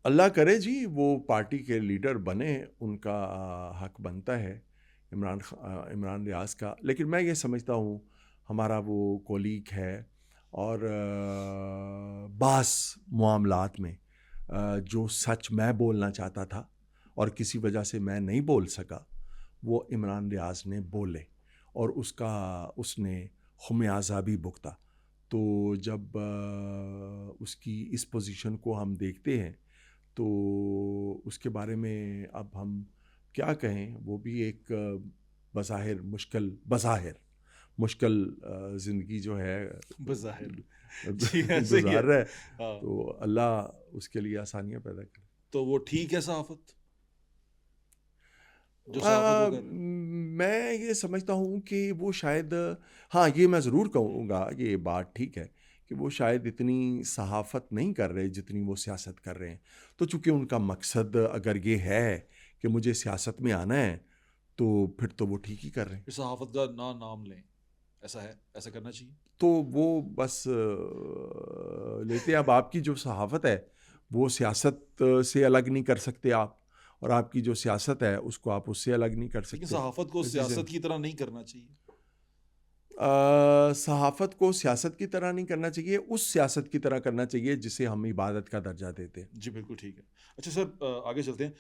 अल्लाह करे जी वो पार्टी के लीडर बने, उनका हक बनता है इमरान रियाज का। लेकिन मैं ये समझता हूँ हमारा वो कोलीग है, और बास मामलात में जो सच मैं बोलना चाहता था और किसी वजह से मैं नहीं बोल सका, वो इमरान रियाज ने बोले और उसका उसने खुमियाजा भी भुगता। तो जब उसकी इस पोजीशन को हम देखते हैं तो उसके बारे में अब हम क्या कहें, वो भी एक बज़ाहिर मुश्किल ज़िंदगी जो है बज़ाहिर जी ऐसे ही है। गुजार रहा है। हाँ, तो अल्लाह उसके लिए आसानियाँ पैदा करे। तो वो ठीक है सहाफ़त, जो सहाफ़त वो आ, कर रहे हैं? मैं ये समझता हूँ कि वो शायद, हाँ ये मैं ज़रूर कहूँगा, ये बात ठीक है कि वो शायद इतनी सहाफ़त नहीं कर रहे जितनी वो सियासत कर रहे हैं। तो चूँकि उनका मकसद अगर ये है कि मुझे सियासत में आना है, तो फिर तो वो ठीक ही कर रहे हैं। फिर सहाफ़त का ना नाम लें, ऐसा है, ऐसा करना चाहिए। तो वो बस लेते हैं। अब आपकी जो सहाफ़त है वो सियासत से अलग नहीं कर सकते आप, और आपकी जो सियासत है उसको आप उससे अलग नहीं कर लेकिन सकते। सहाफ़त को तो चीज़ें, सियासत की तरह नहीं करना चाहिए। सहाफ़त को सियासत की तरह नहीं करना चाहिए, उस सियासत की तरह करना चाहिए जिसे हम इबादत का दर्जा देते हैं। जी बिल्कुल ठीक है। अच्छा सर, आगे चलते हैं।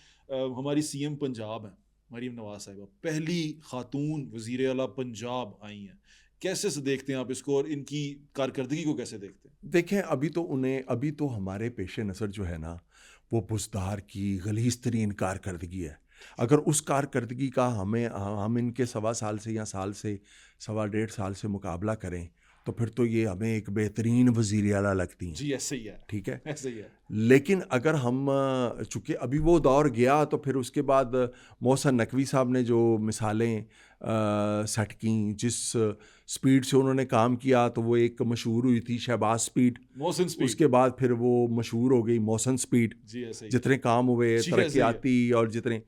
हमारी सीएम पंजाब हैं मरीम नवाज साहिबा, पहली खातून वज़ीर आला पंजाब आई हैं। कैसे से देखते हैं आप इसको, और इनकी कारकर्दगी को कैसे देखते हैं? देखें, अभी तो हमारे पेश नज़र जो है ना, वो बुज़दार की गलीज़ तरीन कारकर्दगी है। अगर उस कारकर्दगी का हम इनके सवा साल से या साल से सवा डेढ़ साल से मुकाबला करें, तो फिर तो ये हमें एक बेहतरीन वज़ीर आला लगती हैं। जी ऐसे ही है, ठीक है। ऐसे ही है। लेकिन अगर हम चूँकि अभी वो दौर गया, तो फिर उसके बाद मोहसिन नकवी साहब ने जो मिसालें सेट की, जिस स्पीड से उन्होंने काम किया, तो वो एक मशहूर हुई थी शहबाज स्पीड। मोहसिन स्पीड। उसके बाद फिर वो मशहूर हो गई मोहसिन स्पीड। जी ऐसे ही है। जितने काम हुए जी ऐसे ही है। तरक्याती, और जितने,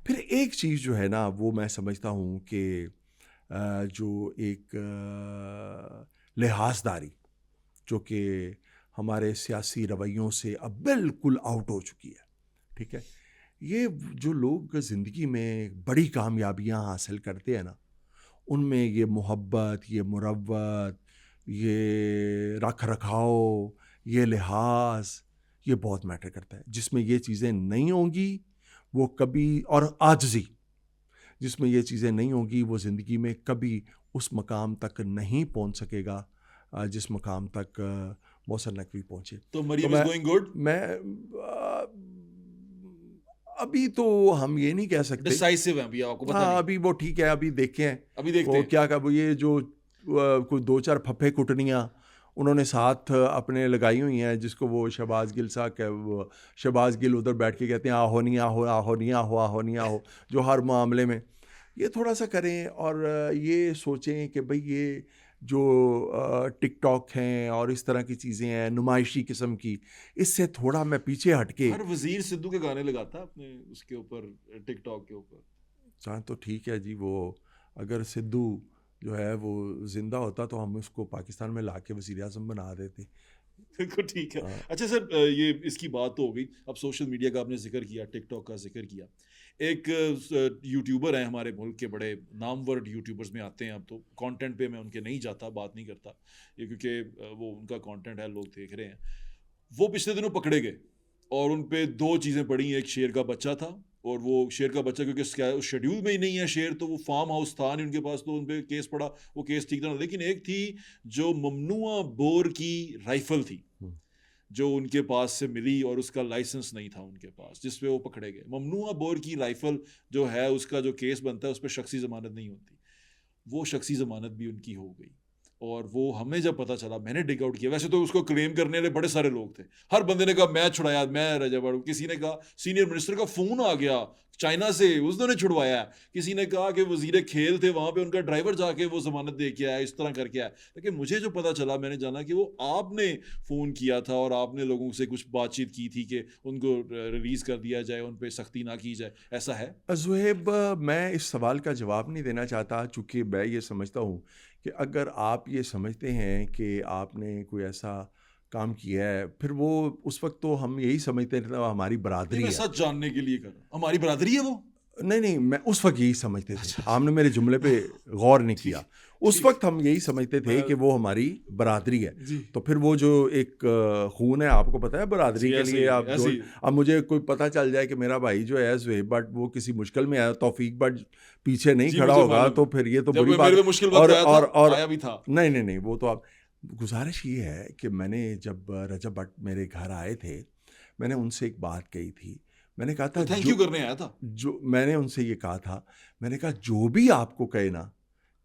फिर एक चीज़ जो है ना वो मैं समझता हूँ कि जो एक लिहाजदारी जो कि हमारे सियासी रवैयों से अब बिल्कुल आउट हो चुकी है। ठीक है। ये जो लोग ज़िंदगी में बड़ी कामयाबियां हासिल करते हैं ना, उनमें ये मोहब्बत, ये मुरव्वत, ये रख रखाव, ये लिहाज, ये बहुत मैटर करता है। जिसमें ये चीज़ें नहीं होंगी वो कभी, और आजिज़ी, जिसमें ये चीज़ें नहीं होंगी वो ज़िंदगी में कभी उस मकाम तक नहीं पहुंच सकेगा जिस मकाम तक मोहसिन नकवी पहुंचे। तो तो मरीम इज गोइंग गुड। मैं अभी तो हम ये नहीं कह सकते। डिसाइसिव है, अभी आपको पता हाँ, नहीं। अभी वो ठीक है, अभी देखें अभी देखते वो हैं। क्या, कब ये जो कोई दो चार फफे कुटनियाँ उन्होंने साथ अपने लगाई हुई हैं, जिसको वो शहबाज गिल साहब के, वो शहबाज गिल उधर बैठ के कहते हैं आहो नहीं आहो, आहो नहीं आहो, आहो नहीं आहो, जो हर मामले में ये थोड़ा सा करें, और ये सोचें कि भाई ये जो टिकटॉक हैं और इस तरह की चीज़ें हैं नुमाइशी किस्म की, इससे थोड़ा मैं पीछे हट के, हर वजीर सिद्धू के गाने लगाता है अपने उसके ऊपर, टिकटॉक के ऊपर। हाँ तो ठीक है जी, वो अगर सिद्धू जो है वो ज़िंदा होता तो हम उसको पाकिस्तान में ला के वज़ीर आज़म बना देते। बिल्कुल ठीक है। हाँ। अच्छा सर, ये इसकी बात तो हो गई। अब सोशल मीडिया का आपने जिक्र किया, टिकटॉक का जिक्र किया। एक यूट्यूबर हैं हमारे मुल्क के, बड़े नामवर यूट्यूबर्स में आते हैं। अब तो कंटेंट पे मैं उनके नहीं जाता, बात नहीं करता ये, क्योंकि वो उनका कंटेंट है, लोग देख रहे हैं। वो पिछले दिनों पकड़े गए और उन पे दो चीज़ें पड़ी। एक शेर का बच्चा था, और वो शेर का बच्चा क्योंकि शेड्यूल में ही नहीं है शेर, तो वो फार्म हाउस था नहीं उनके पास, तो उन पे केस पड़ा। वो केस ठीक था। लेकिन एक थी जो ममनुआ बोर की राइफल थी, हम्म। जो उनके पास से मिली, और उसका लाइसेंस नहीं था उनके पास, जिस पे वो पकड़े गए। ममनुआ बोर की राइफल जो है, उसका जो केस बनता है उस पर शख्सी ज़मानत नहीं होती। वो शख्सी ज़मानत भी उनकी हो गई। और वो हमें जब पता चला, मैंने डिग आउट किया। वैसे तो उसको क्लेम करने वाले बड़े सारे लोग थे, हर बंदे ने कहा मैं छुड़ाया, मैं रजब बाड़ू, किसी ने कहा सीनियर मिनिस्टर का फोन आ गया चाइना से, उसने छुड़वाया, किसी ने कहा कि वजीर खेल थे वहां पे, उनका ड्राइवर जाके वो जमानत दे के आया, इस तरह करके आया। लेकिन मुझे जो पता चला, मैंने जाना कि वो आपने फोन किया था और आपने लोगों से कुछ बातचीत की थी कि उनको रिलीज कर दिया जाए, उन पर सख्ती ना की जाए, ऐसा है? ज़ुहैब, मैं इस सवाल का जवाब नहीं देना चाहता, चूँकि मैं ये समझता हूँ कि अगर आप ये समझते हैं कि आपने कोई ऐसा काम किया है, फिर वो उस वक़्त तो हम यही समझते थे वो हमारी नहीं, बरादरी मैं है। सच जानने के लिए कर रहा हूं, हमारी बरादरी है वो। नहीं, नहीं, मैं उस वक़्त यही समझते थे। अच्छा, आपने मेरे जुमले पे गौर नहीं ठीक किया। उस ठीक। वक़्त हम यही समझते थे मैं कि वो हमारी बरादरी है। जी तो फिर वो जो एक खून है, आपको पता है बरादरी जी, के ऐसे लिए ही आप ऐसे जो ही। अब मुझे कोई पता चल जाए कि मेरा भाई जो है ज़ुहैब बट वो किसी मुश्किल में है, तौफ़ीक बट पीछे नहीं जी खड़ा मुझे होगा, मालूम तो है, फिर ये तो जब बुरी वो बात मेरे है। पे मुश्किल वक्त आया था, आया भी था। नहीं, नहीं, नहीं, वो तो आप गुज़ारिश ये है कि मैंने जब रजब भट्ट मेरे घर आए थे, मैंने उनसे एक बात कही थी। मैंने कहा था वो थैंक यू करने आया था। जो मैंने उनसे ये कहा था, मैंने कहा जो भी आपको कहे ना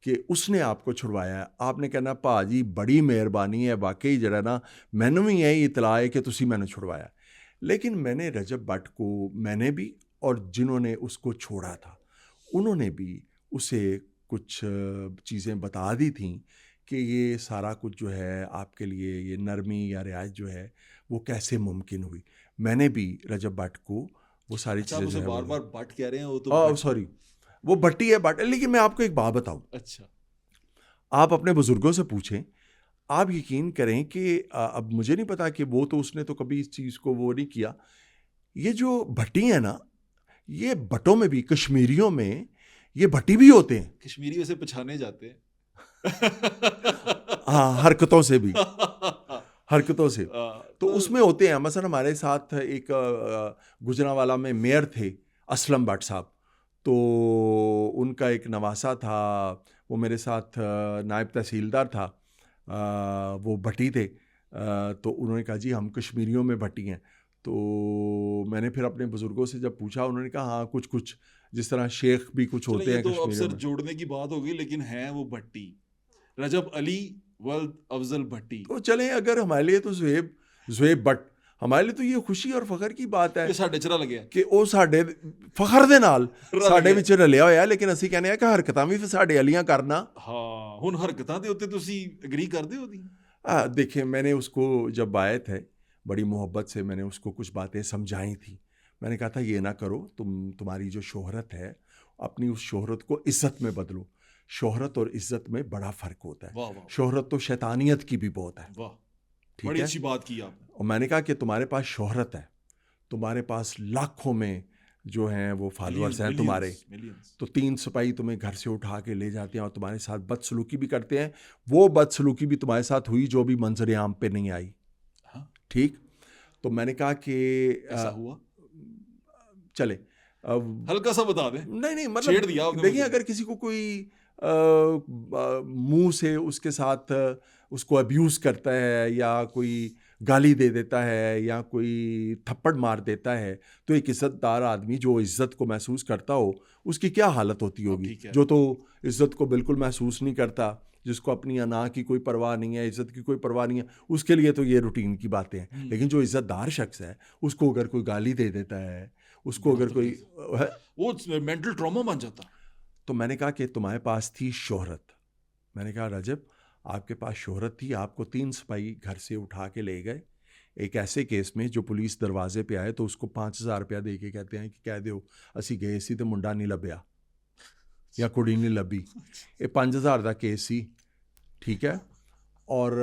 कि उसने आपको छुड़वाया है, आपने कहना भाजी बड़ी मेहरबानी है, वाकई जरा ना मैनू भी यही इतला है कि तुसी मैंने छुड़वाया। लेकिन मैंने रजब भट्ट को, मैंने भी और जिन्होंने उसको छोड़ा था उन्होंने भी उसे कुछ चीज़ें बता दी थी कि ये सारा कुछ जो है आपके लिए ये नरमी या रियायत जो है वो कैसे मुमकिन हुई। मैंने भी रजब भट्ट को वो सारी अच्छा, आप चीज़ें जो उसे है बार वो, बार बट कह रहे हैं, वो तो भट्ट है। सॉरी, वो भट्टी है बट, लेकिन मैं आपको एक बात बताऊं, अच्छा, आप अपने बुजुर्गों से पूछें, आप यकीन करें कि अब मुझे नहीं पता कि वो तो उसने तो कभी इस चीज़ को वो नहीं किया। ये जो भट्टी है ना, ये भट्टों में भी, कश्मीरियों में ये भट्टी भी होते हैं। कश्मीरी वैसे पछाने जाते हैं। हाँ, हरकतों से भी, हरकतों से। तो तो उसमें होते हैं, मसलन हमारे साथ एक गुजरांवाला में मेयर थे असलम भट्ट साहब, तो उनका एक नवासा था, वो मेरे साथ नायब तहसीलदार था, वो भट्टी थे। तो उन्होंने कहा जी हम कश्मीरियों में भट्टी हैं। तो मैंने फिर अपने बुज़ुर्गों से जब पूछा, उन्होंने कहा हाँ कुछ कुछ, जिस तरह शेख भी कुछ चलो, होते ये हैं तो अब कश्मीरियों सर में। जोड़ने की बात होगी, लेकिन है वो भट्टी, रजब अली वल्द अफजल भट्टी। तो चलें, अगर हमारे लिए तो ज़ुहैब भट्ट, हमारे लिए तो ये खुशी और फखर की बात है ये साढ़े चरा लगे कि ਉਹ ਸਾਡੇ ਫਖਰ ਦੇ ਨਾਲ रल ਸਾਡੇ गया। ਵਿੱਚ ਰਲਿਆ ਹੋਇਆ, ਲੇਕਿਨ ਅਸੀਂ ਕਹਿੰਦੇ ਆ ਕਿ ਹਰਕਤਾਂ ਵੀ ਫਿਰ ਸਾਡੇ ਵਾਲੀਆਂ ਕਰਨਾ। ਹਾਂ, ਹੁਣ ਹਰਕਤਾਂ ਦੇ ਉੱਤੇ ਤੁਸੀਂ ਐਗਰੀ ਕਰਦੇ ਹੋ ਦੀ? देखिए, मैंने उसको जब आए थे बड़ी मोहब्बत से मैंने उसको कुछ बातें समझाई थी। मैंने कहा था ये ना करो, तुम्हारी जो शोहरत है अपनी उस शोहरत को इज़्ज़त में बदलो। शोहरत और इज़्ज़त में बड़ा फ़र्क होता है। वाह वाह शोहरत तो शैतानियत की भी बहुत है, वाह, ठीक बड़ी है। अच्छी बात की आपने। और मैंने कहा कि तुम्हारे पास शोहरत है, तुम्हारे पास लाखों में जो हैं वो फॉलोअर्स हैं तुम्हारे, मिलियंस। तो 3 सिपाही तुम्हें घर से उठा के ले जाते हैं और तुम्हारे साथ बदसलूकी भी करते हैं। वो बदसलूकी भी तुम्हारे साथ हुई जो भी मंजर आम पे नहीं आई, हाँ, ठीक। तो मैंने कहा कि ऐसा हुआ? चले अब, हल्का सा बता दें। नहीं नहीं, छेड़ दिया मतलब आपने देखिए, मुझे। अगर किसी को कोई मुंह से उसके साथ उसको अब्यूज़ करता है या कोई गाली दे देता है या कोई थप्पड़ मार देता है, तो एक इज़्ज़तदार आदमी जो इज़्ज़त को महसूस करता हो उसकी क्या हालत होती हाँ, होगी। ठीक है। जो तो इज़्ज़त को बिल्कुल महसूस नहीं करता, जिसको अपनी अना की कोई परवाह नहीं है, इज़्ज़त की कोई परवाह नहीं है, उसके लिए तो ये रूटीन की बातें हैं। लेकिन जो इज़्ज़तदार शख्स है उसको अगर कोई गाली दे देता है, उसको बड़ा अगर कोई है, वो मेंटल ट्रॉमा बन जाता। तो मैंने कहा कि तुम्हारे पास थी शोहरत। मैंने कहा रजब, आपके पास शोहरत थी, आपको 3 सिपाही घर से उठा के ले गए एक ऐसे केस में जो पुलिस दरवाजे पे आए तो उसको 5,000 रुपया दे के कहते हैं कि कह दो असी गए सी तो मुंडा नहीं लभ्या या कुड़ी नहीं लभी। ये 5,000 का केस सी, ठीक है। और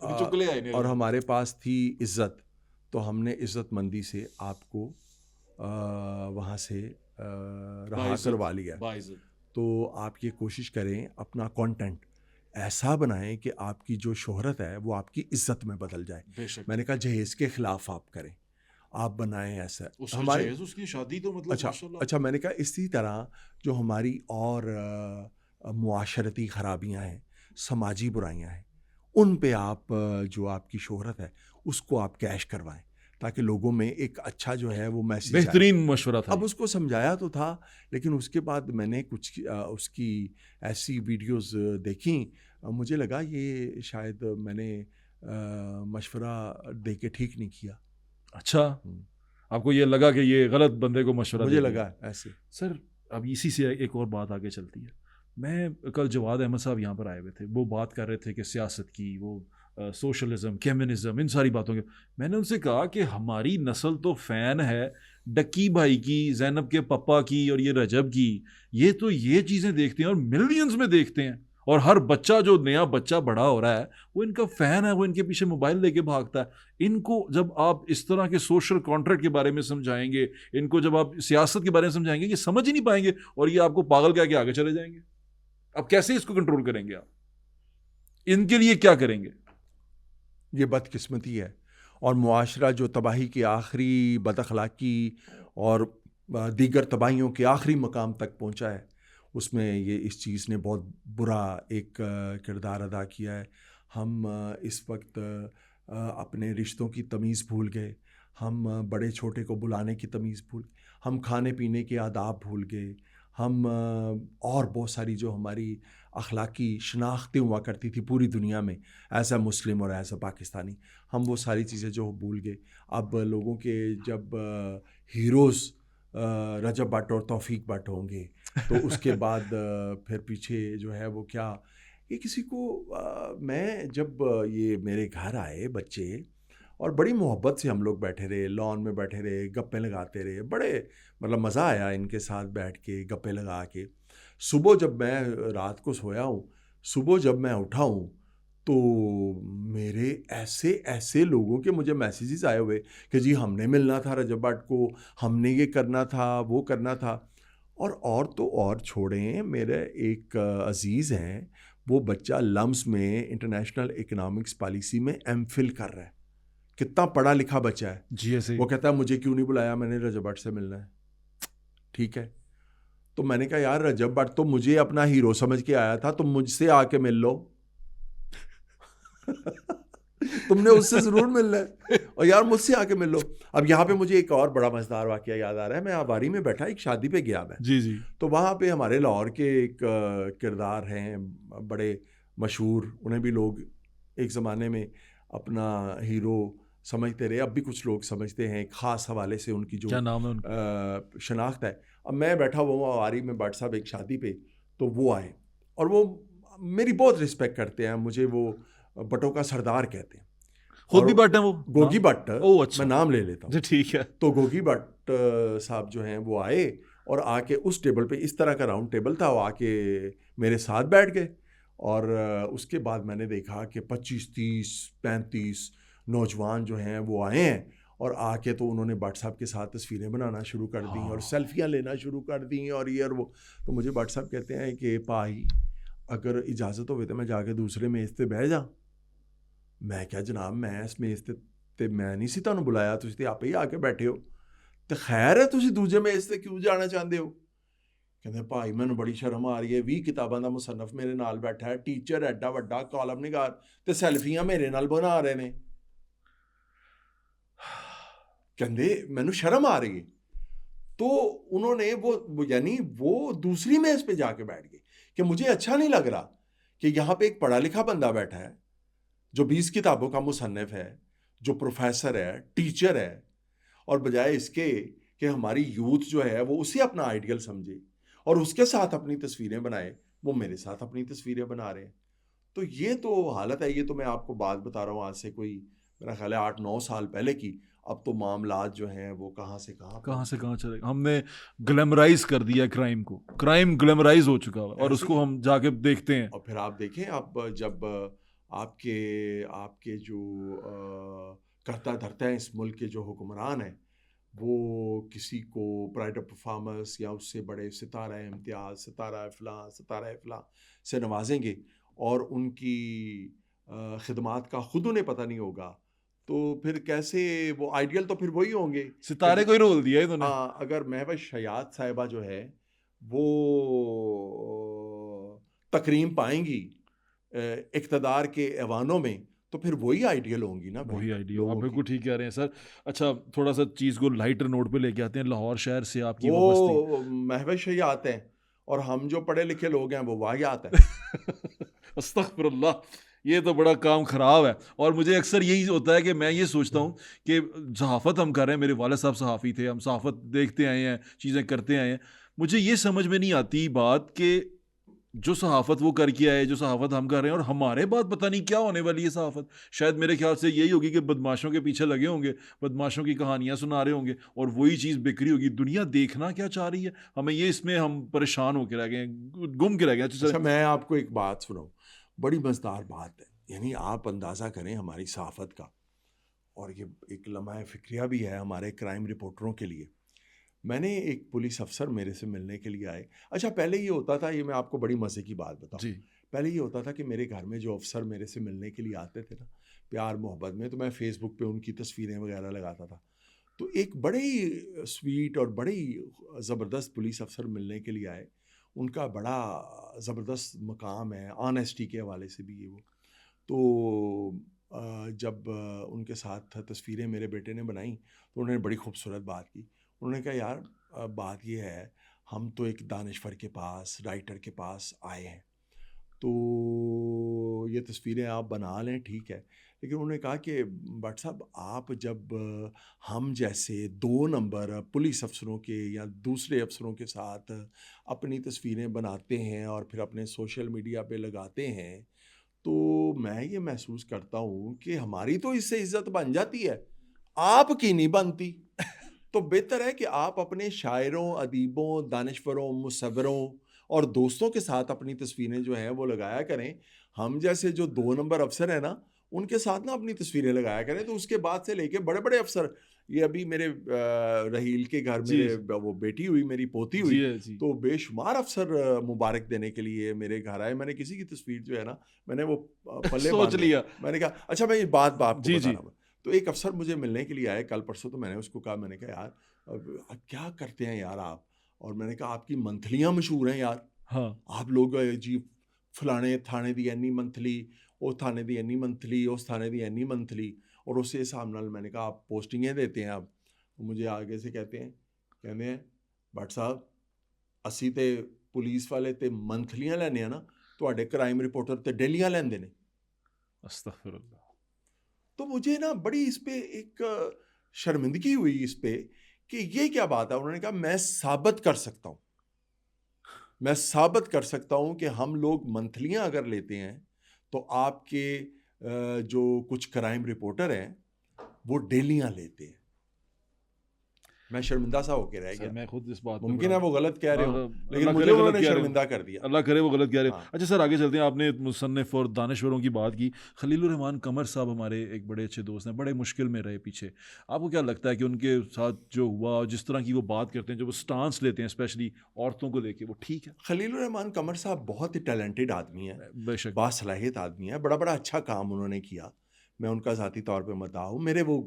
चुक ले आए ने। और हमारे पास थी इज़्ज़त, तो हमने इज़्ज़तमंदी से आपको वहाँ से रहा करवा लिया। बाइज्जत। तो आप ये कोशिश करें अपना कंटेंट ऐसा बनाएं कि आपकी जो शोहरत है वो आपकी इज्जत में बदल जाए। बेशक। मैंने कहा जहेज़ के ख़िलाफ़ आप करें, आप बनाएं ऐसा हमारे उसकी शादी तो मतलब अच्छा माशाल्लाह। अच्छा, मैंने कहा इसी तरह जो हमारी और मुआशरती ख़राबियाँ हैं, समाजी बुराइयाँ हैं, उन पे आप जो आपकी शोहरत है उसको आप कैश करवाएं, ताकि लोगों में एक अच्छा जो है वो मैसेज आए। बेहतरीन मशवरा था अब उसको समझाया तो था, लेकिन उसके बाद मैंने कुछ उसकी ऐसी वीडियोस देखी, मुझे लगा ये शायद मैंने मशवरा दे के ठीक नहीं किया। अच्छा, हम्म, आपको ये लगा कि ये गलत बंदे को मशवरा मुझे दे दिया? लगा ऐसे। सर अब इसी से एक और बात आगे चलती है। मैं कल जवाद अहमद साहब यहाँ पर आए हुए थे, वो बात कर रहे थे कि सियासत की, वो सोशलिज्म, कम्युनिज्म, इन सारी बातों के। मैंने उनसे कहा कि हमारी नस्ल तो फ़ैन है डक्की भाई की, जैनब के पप्पा की और ये रजब की। ये तो ये चीज़ें देखते हैं और मिलियंस में देखते हैं, और हर बच्चा जो नया बच्चा बड़ा हो रहा है वो इनका फ़ैन है, वो इनके पीछे मोबाइल लेके भागता है। इनको जब आप इस तरह के सोशल कॉन्ट्रैक्ट के बारे में समझाएंगे, इनको जब आप सियासत के बारे में समझाएंगे, ये समझ ही नहीं पाएंगे और ये आपको पागल कह के आगे चले जाएंगे। अब कैसे इसको कंट्रोल करेंगे आप? इनके लिए क्या करेंगे? ये बदकिस्मती है, और मुआशरा जो तबाही की आखिरी बदअखलाकी और दीगर तबाहियों के आखिरी मकाम तक पहुंचा है, उसमें ये इस चीज़ ने बहुत बुरा एक किरदार अदा किया है। हम इस वक्त अपने रिश्तों की तमीज़ भूल गए, हम बड़े छोटे को बुलाने की तमीज़ भूल, हम खाने पीने के आदाब भूल गए, हम और बहुत सारी जो हमारी अखलाकी शनाख्तें हुआ करती थी पूरी दुनिया में एज अ मुस्लिम और एज अ पाकिस्तानी, हम वो सारी चीज़ें जो भूल गए। अब लोगों के जब हीरोज़ रजब भट्ट और तौफीक भट्ट होंगे, तो उसके बाद फिर पीछे जो है वो क्या, ये किसी को मैं जब ये मेरे घर आए बच्चे, और बड़ी मोहब्बत से हम लोग बैठे रहे, लॉन में बैठे रहे, गप्पे लगाते रहे, बड़े मतलब मज़ा आया इनके साथ बैठ के गप्पे लगा के। सुबह जब मैं रात को सोया हूँ, सुबह जब मैं उठा हूँ, तो मेरे ऐसे ऐसे लोगों के मुझे मैसेजेस आए हुए कि जी हमने मिलना था रजब भट्ट को, हमने ये करना था, वो करना था। और तो और छोड़ें, मेरे एक अजीज़ हैं, वो बच्चा लम्स में इंटरनेशनल इकोनॉमिक्स पॉलिसी में एमफिल कर रहा है, कितना पढ़ा लिखा बच्चा है। जी ऐसे वो कहता है मुझे क्यों नहीं बुलाया, मैंने रजब भट्ट से मिलना है। ठीक है, तो मैंने कहा यार रजब भट्ट तो मुझे अपना हीरो समझ के आया था, तुम मुझसे आके मिल लो। तुमने उससे ज़रूर मिलना है, और यार मुझसे आके मिल लो। अब यहाँ पे मुझे एक और बड़ा मज़ेदार वाक़या याद आ रहा है। मैं आबारी में बैठा, एक शादी पे गया मैं, जी जी तो वहाँ पे हमारे लाहौर के एक किरदार हैं बड़े मशहूर, उन्हें भी लोग एक ज़माने में अपना हीरो समझते रहे, अब भी कुछ लोग समझते हैं, एक ख़ास हवाले से उनकी जो क्या नाम है उनका? शनाख्त है। अब मैं बैठा हुआ हूँ आबारी में, भट्ट साहब एक शादी पे, तो वो आए, और वो मेरी बहुत रिस्पेक्ट करते हैं, मुझे वो भट्टों का सरदार कहते हैं। खुद और भी भट्ट है वो गोगी नाम? भट्ट, ओ मैं अच्छा, नाम ले लेता हूँ। जी ठीक है। तो गोगी भट्ट साहब जो हैं वो आए, और आके उस टेबल पे, इस तरह का राउंड टेबल था, वो आके मेरे साथ बैठ गए। और उसके बाद मैंने देखा कि 25 30 35 नौजवान जो हैं वो आए हैं, और आके तो उन्होंने भट्ट साहब के साथ तस्वीरें बनाना शुरू कर दी और सेल्फियाँ लेना शुरू कर दी, और ये और वो। तो मुझे भट्ट साहब कहते हैं कि भाई अगर इजाज़त हो तो मैं जाके दूसरे मेज़ पे बह जा। मैं क्या जनाब, मैं इस मेज़ ते मैं नहीं सी तुहानू बुलाया, तुसीं ते आपे ही आके बैठे हो, तो खैर है तुसीं दूजे मेज़ ते क्यों जाना चाहते हो? कहते भाई मैनू बड़ी शर्म आ रही है, 20 किताबां दा मुसन्नफ मेरे नाल बैठा है, टीचर एडा वड्डा कॉलम निगार, ते सेल्फियां मेरे नाल बना रहे ने। कहते मैनू शर्म आ रही है। तो उन्होंने वो यानी वो दूसरी मेज़ पे जाके बैठ गए कि मुझे अच्छा नहीं लग रहा कि यहाँ पे एक पढ़ा लिखा बंदा बैठा है जो 20 किताबों का मुसन्निफ है, जो प्रोफेसर है, टीचर है, और बजाय इसके कि हमारी यूथ जो है वो उसे अपना आइडियल समझे और उसके साथ अपनी तस्वीरें बनाए, वो मेरे साथ अपनी तस्वीरें बना रहे हैं। तो ये तो हालत है। ये तो मैं आपको बात बता रहा हूँ आज से कोई मेरा ख्याल है 8-9 साल पहले की। अब तो मामलात जो हैं वो कहाँ से कहाँ कहाँ पहुँच से गए। कहाँ चले, हमने ग्लैमराइज कर दिया क्राइम को, क्राइम ग्लैमराइज हो चुका है और ऐसे ही उसको है। हम जाके देखते हैं। और फिर आप देखें, आप जब आपके आपके जो करता धरता है इस मुल्क के जो हुक्मरान हैं, वो किसी को प्राइड ऑफ परफॉर्मेंस या उससे बड़े सितारा इम्तियाज़, सितारा फलां से नवाजेंगे, और उनकी खिदमात का खुद उन्हें पता नहीं होगा, तो फिर कैसे वो आइडियल, तो फिर वही होंगे कि सितारे को ही रोल दिया इन्होंने। हाँ, अगर महवश हयात साहिबा जो है वो तकरीम पाएंगी इक़्तिदार के ऐवानों में, तो फिर वही आइडियल होंगी ना भाई, वही आइडिया, लोगों आप की। बिल्कुल ठीक कह रहे हैं सर। अच्छा, थोड़ा सा चीज़ को लाइटर नोट पे लेके आते हैं। लाहौर शहर से आपकी वाबस्ती वो महविश ही आते हैं, और हम जो पढ़े लिखे लोग हैं वो वहाँ आते हैं। अस्तगफिरुल्लाह, ये तो बड़ा काम ख़राब है। और मुझे अक्सर यही होता है कि मैं ये सोचता हूँ कि सहाफ़त हम कर रहे हैं, मेरे वालिद साहब सहाफ़ी थे, हम सहाफ़त देखते आए हैं, चीज़ें करते आए हैं। मुझे ये समझ में नहीं आती बात कि जो सहाफ़त वो करके आए, जो सहाफ़त हम कर रहे हैं, और हमारे बाद पता नहीं क्या होने वाली है सहाफ़त। शायद मेरे ख़्याल से यही होगी कि बदमाशों के पीछे लगे होंगे, बदमाशों की कहानियाँ सुना रहे होंगे, और वही चीज़ बिक रही होगी। दुनिया देखना क्या चाह रही है? हमें ये, इसमें हम परेशान होके रह गए हैं, गुम के रह गए हैं। अच्छा अच्छा, सर, मैं आपको एक बात सुनाऊँ, बड़ी मज़ेदार बात है। यानी आप अंदाज़ा करें हमारी सहाफ़त का, और ये एक लम्हा फ़िक्रिया भी है हमारे क्राइम रिपोर्टरों के लिए। मैंने एक पुलिस अफ़सर मेरे से मिलने के लिए आए। अच्छा, पहले ये होता था, ये मैं आपको बड़ी मज़े की बात बताऊँ। जी, पहले ये होता था कि मेरे घर में जो अफ़सर मेरे से मिलने के लिए आते थे ना, प्यार मोहब्बत में, तो मैं फ़ेसबुक पे उनकी तस्वीरें वग़ैरह लगाता था। तो एक बड़े ही स्वीट और बड़े ही ज़बरदस्त पुलिस अफ़सर मिलने के लिए आए। उनका बड़ा ज़बरदस्त मकाम है, ऑनेस्टी के हवाले से भी है वो। तो जब उनके साथ तस्वीरें मेरे बेटे ने बनाई, तो उन्होंने बड़ी खूबसूरत बात की। उन्होंने कहा, यार बात ये है, हम तो एक दानिश्वर के पास, राइटर के पास आए हैं, तो ये तस्वीरें आप बना लें, ठीक है। लेकिन उन्होंने कहा कि भट्ट साहब, आप जब हम जैसे 2 नंबर पुलिस अफ़सरों के या दूसरे अफ़सरों के साथ अपनी तस्वीरें बनाते हैं और फिर अपने सोशल मीडिया पे लगाते हैं, तो मैं ये महसूस करता हूँ कि हमारी तो इससे इज़्ज़त बन जाती है, आपकी नहीं बनती। तो बेहतर है कि आप अपने शायरों, अदीबों, दानिश्वरों, मुसव्विरों और दोस्तों के साथ अपनी तस्वीरें जो हैं वो लगाया करें। हम जैसे जो 2 नंबर अफ़सर हैं ना, उनके साथ ना अपनी तस्वीरें लगाया करें। तो उसके बाद से लेके बड़े-बड़े अफ़सर, ये अभी मेरे रहील के घर जी, मेरे वो बेटी हुई, मेरी पोती हुई, जी, जी। तो बेशुमार अफ़सर मुबारक देने के लिए मेरे घर आए। मैंने किसी की तस्वीर जो है ना, मैंने वो पल्ले सोच बाँध लिया। लिया। मैंने कहा, अच्छा मैं ये बात आपको जी, बता जी। रहा हूँ। तो एक अफ़सर मुझे मिलने के लिए आए कल परसों, तो मैंने उसको कहा, मैंने कहा, यार क्या करते हैं यार आप? और मैंने कहा, आपकी मंथलियाँ मशहूर हैं यार। हाँ, आप लोग जी फलाने थाने दी एनी मंथली, ਉਹ थाने दी एनी मंथली, उस थाने दी एनी मंथली, और उस हिसाब नाल मैंने कहा आप पोस्टिंगें देते हैं आप। तो मुझे आगे से कहते हैं भट्ट साहब, ਅਸੀਂ ਤੇ पुलिस वाले ते मंथलियां ਲੈਂਦੇ ਆ ਨਾ, ਤੁਹਾਡੇ क्राइम रिपोर्टर ते डेलियां ਲੈਂਦੇ ने। अस्तगफिरुल्लाह। तो मुझे ना बड़ी इस पे एक शर्मिंदगी हुई इस पे कि ये क्या बात है। उन्होंने कहा, मैं साबित कर सकता हूँ, मैं साबित कर सकता हूँ कि हम लोग मंथलियाँ अगर लेते हैं, तो आपके जो कुछ क्राइम रिपोर्टर हैं, वो डेलियाँ लेते हैं। मैं शर्मिंदा सा होके रह सर, गया। मैं खुद इस बात पे मुमकिन बड़ा, है वो गलत कह रहे हों, लेकिन अल्लाह मुझे करे गलत उन्होंने कह रहे शर्मिंदा कर हो, दिया। अल्लाह करे वो गलत कह रहे हो। हाँ। अच्छा सर, आगे चलते हैं। आपने मुसन्निफ़ और दानिश्वरों की बात की। खलीलुर रहमान कमर साहब हमारे एक बड़े अच्छे दोस्त हैं, बड़े मुश्किल में रहे पीछे। आपको क्या लगता है कि उनके साथ जो हुआ, और जिस तरह की वो बात करते हैं, जो वो स्टांस लेते हैं स्पेशली औरतों को लेके, वो ठीक है? खलीलुर रहमान कमर साहब बहुत ही टैलेंटेड आदमी हैं, बेशक। बासलाहियत आदमी है, बड़ा-बड़ा अच्छा काम उन्होंने किया। मैं उनका ज़ाती तौर पे मद्दाह हूँ। मेरे वो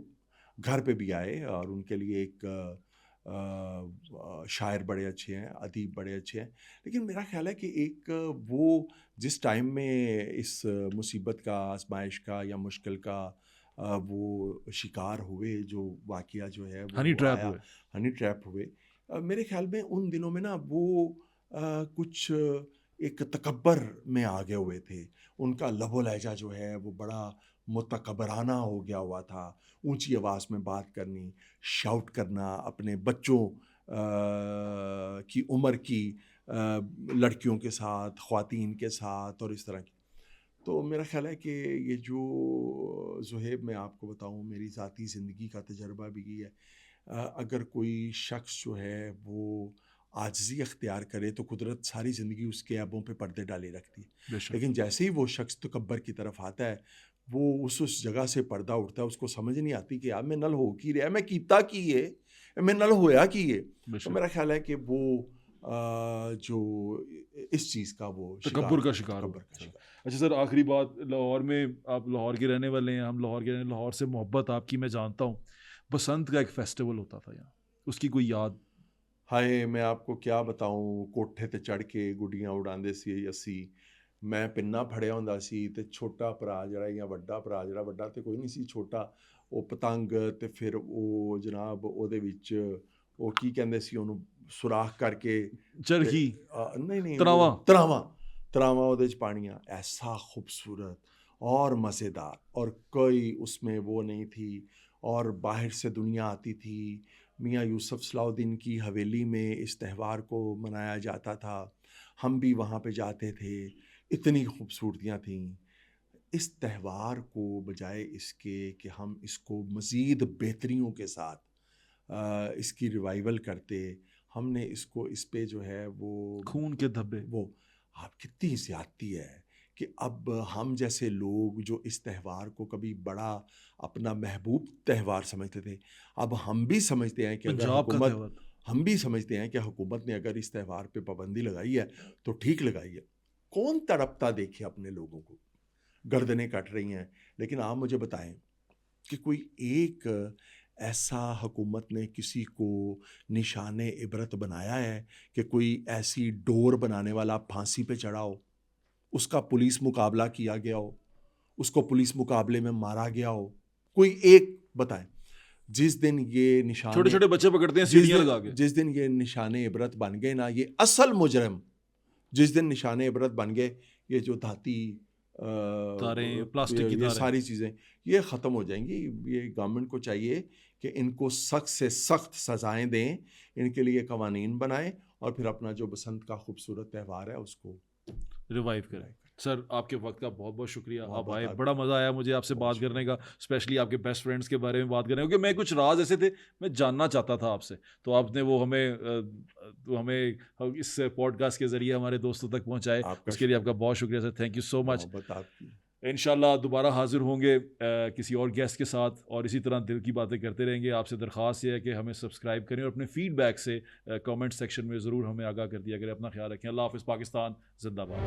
घर पे भी आए और उनके लिए एक शायर बड़े अच्छे हैं, अदीब बड़े अच्छे हैं। लेकिन मेरा ख़्याल है कि एक वो जिस टाइम में इस मुसीबत का, आज़माइश का या मुश्किल का वो शिकार हुए, जो वाक़या जो है हनी वो ट्रैप आया, हुए। हनी ट्रैप हुए। मेरे ख़्याल में उन दिनों में ना वो कुछ एक तकब्बर में आ गए हुए थे। उनका लबो लहजा जो है वो बड़ा मुतकब्बराना हो गया हुआ था। ऊँची आवाज़ में बात करनी, शाउट करना, अपने बच्चों की उम्र की लड़कियों के साथ, ख़वातीन के साथ और इस तरह की। तो मेरा ख़्याल है कि ये जो ज़ुहैब, मैं आपको बताऊँ, मेरी ज़ाती ज़िंदगी का तजुर्बा भी ये है। अगर कोई शख़्स जो है वो आजिज़ी अख्तियार करे, तो कुदरत सारी ज़िंदगी उसके ऐबों पे पर्दे डाले रखती है। बेशक। लेकिन जैसे ही वो शख़्स तकब्बर की तरफ आता है, वो उस जगह से पर्दा उठता है। उसको समझ नहीं आती कि यार मैं नल हो की रहा, मैं कीता की है, मैं नल होया की है। तो बेशक। मेरा ख़्याल है कि वो जो इस चीज़ का वो शिकार तकब्बुर का हुआ, शिकार तकब्बर हुआ का सर। शिकार। अच्छा सर, आखिरी बात, लाहौर में आप लाहौर के रहने वाले हैं, हम लाहौर के रहने, लाहौर से मोहब्बत आपकी मैं जानता हूँ। बसंत का एक फेस्टिवल होता था यहाँ, उसकी कोई याद? हाय, मैं आपको क्या बताऊँ, कोठे ते चढ़ के गुड्डियाँ उड़ांदे सी असी, ਮੈਂ ਪਿੰਨਾ ਫੜਿਆ ਹੁੰਦਾ ਸੀ ਤੇ ਛੋਟਾ ਭਰਾ ਜਿਹੜਾ ਜਾਂ ਵੱਡਾ ਭਰਾ ਜਿਹੜਾ, ਵੱਡਾ ਤੇ ਕੋਈ ਨਹੀਂ ਸੀ, ਛੋਟਾ, ਉਹ ਪਤੰਗ ਤੇ ਫਿਰ ਉਹ ਜਨਾਬ ਉਹਦੇ ਵਿੱਚ ਉਹ ਕੀ ਕਹਿੰਦੇ ਸੀ ਉਹਨੂੰ, ਸੁਰਾਖ ਕਰਕੇ चरखी, नहीं नहीं तरावा। तरावा, तरावा ਉਹਦੇ 'ਚ ਪਾਣੀਆਂ, ऐसा खूबसूरत और मज़ेदार, और कोई उसमें वो नहीं थी, और बाहर से दुनिया आती थी। मियाँ यूसुफ सलाउद्दीन की हवेली में इस त्यौहार को मनाया जाता था, हम भी वहाँ पे जाते थे, इतनी खूबसूरतियाँ थीं। इस त्यौहार को बजाय इसके कि हम इसको मज़ीद बेहतरियों के साथ इसकी रिवाइवल करते, हमने इसको इस पे जो है वो खून के धब्बे। वो आप कितनी ज़्यादती है कि अब हम जैसे लोग जो इस त्यौहार को कभी बड़ा अपना महबूब त्यौहार समझते थे, अब हम भी समझते हैं कि अगर पंजाब का हुकूमत, त्यौहार। हम भी समझते हैं कि हुकूमत ने अगर इस त्यौहार पे पाबंदी लगाई है तो ठीक लगाई है। कौन तड़पता देखे अपने लोगों को, गर्दनें कट रही हैं। लेकिन आप मुझे बताएं कि कोई एक ऐसा हुकूमत ने किसी को निशाने इबरत बनाया है कि कोई ऐसी डोर बनाने वाला फांसी पे चढ़ा हो, उसका पुलिस मुकाबला किया गया हो, उसको पुलिस मुकाबले में मारा गया हो, कोई एक बताएं। जिस दिन ये निशाने, छोटे छोटे बच्चे पकड़ते हैं जिस सीढ़ियां दिन लगा के। जिस दिन ये निशाने इबरत बन गए ना, ये असल मुजरम जिस दिन निशाने इबरत बन गए, ये जो धाती तारें, प्लास्टिक की ये तारें। सारी चीज़ें ये ख़त्म हो जाएंगी। ये गवर्नमेंट को चाहिए कि इनको सख्त से सख्त सज़ाएं दें, इनके लिए कवानीन बनाएं, और फिर अपना जो बसंत का खूबसूरत त्यौहार है उसको रिवाइव करें। सर आपके वक्त का बहुत बहुत शुक्रिया, बहुत आप आए, बहुत बड़ा मज़ा आया मुझे आपसे बात करने का, स्पेशली आपके बेस्ट फ्रेंड्स के बारे में बात करने, क्योंकि मैं कुछ राज ऐसे थे मैं जानना चाहता था आपसे, तो आपने वो हमें इस पॉडकास्ट के ज़रिए हमारे दोस्तों तक पहुंचाए, उसके लिए आपका बहुत शुक्रिया sir, thank you so much. आपकी इंशाल्लाह दोबारा हाजिर होंगे किसी और गेस्ट के साथ, और इसी तरह दिल की बातें करते रहेंगे। आपसे दरख्वास्त ये है कि हमें सब्सक्राइब करें और अपने फीडबैक से कमेंट सेक्शन में ज़रूर हमें आगाह कर दिया करें। अपना ख्याल रखें। अल्लाह हाफ़िज़। पाकिस्तान जिंदाबाद।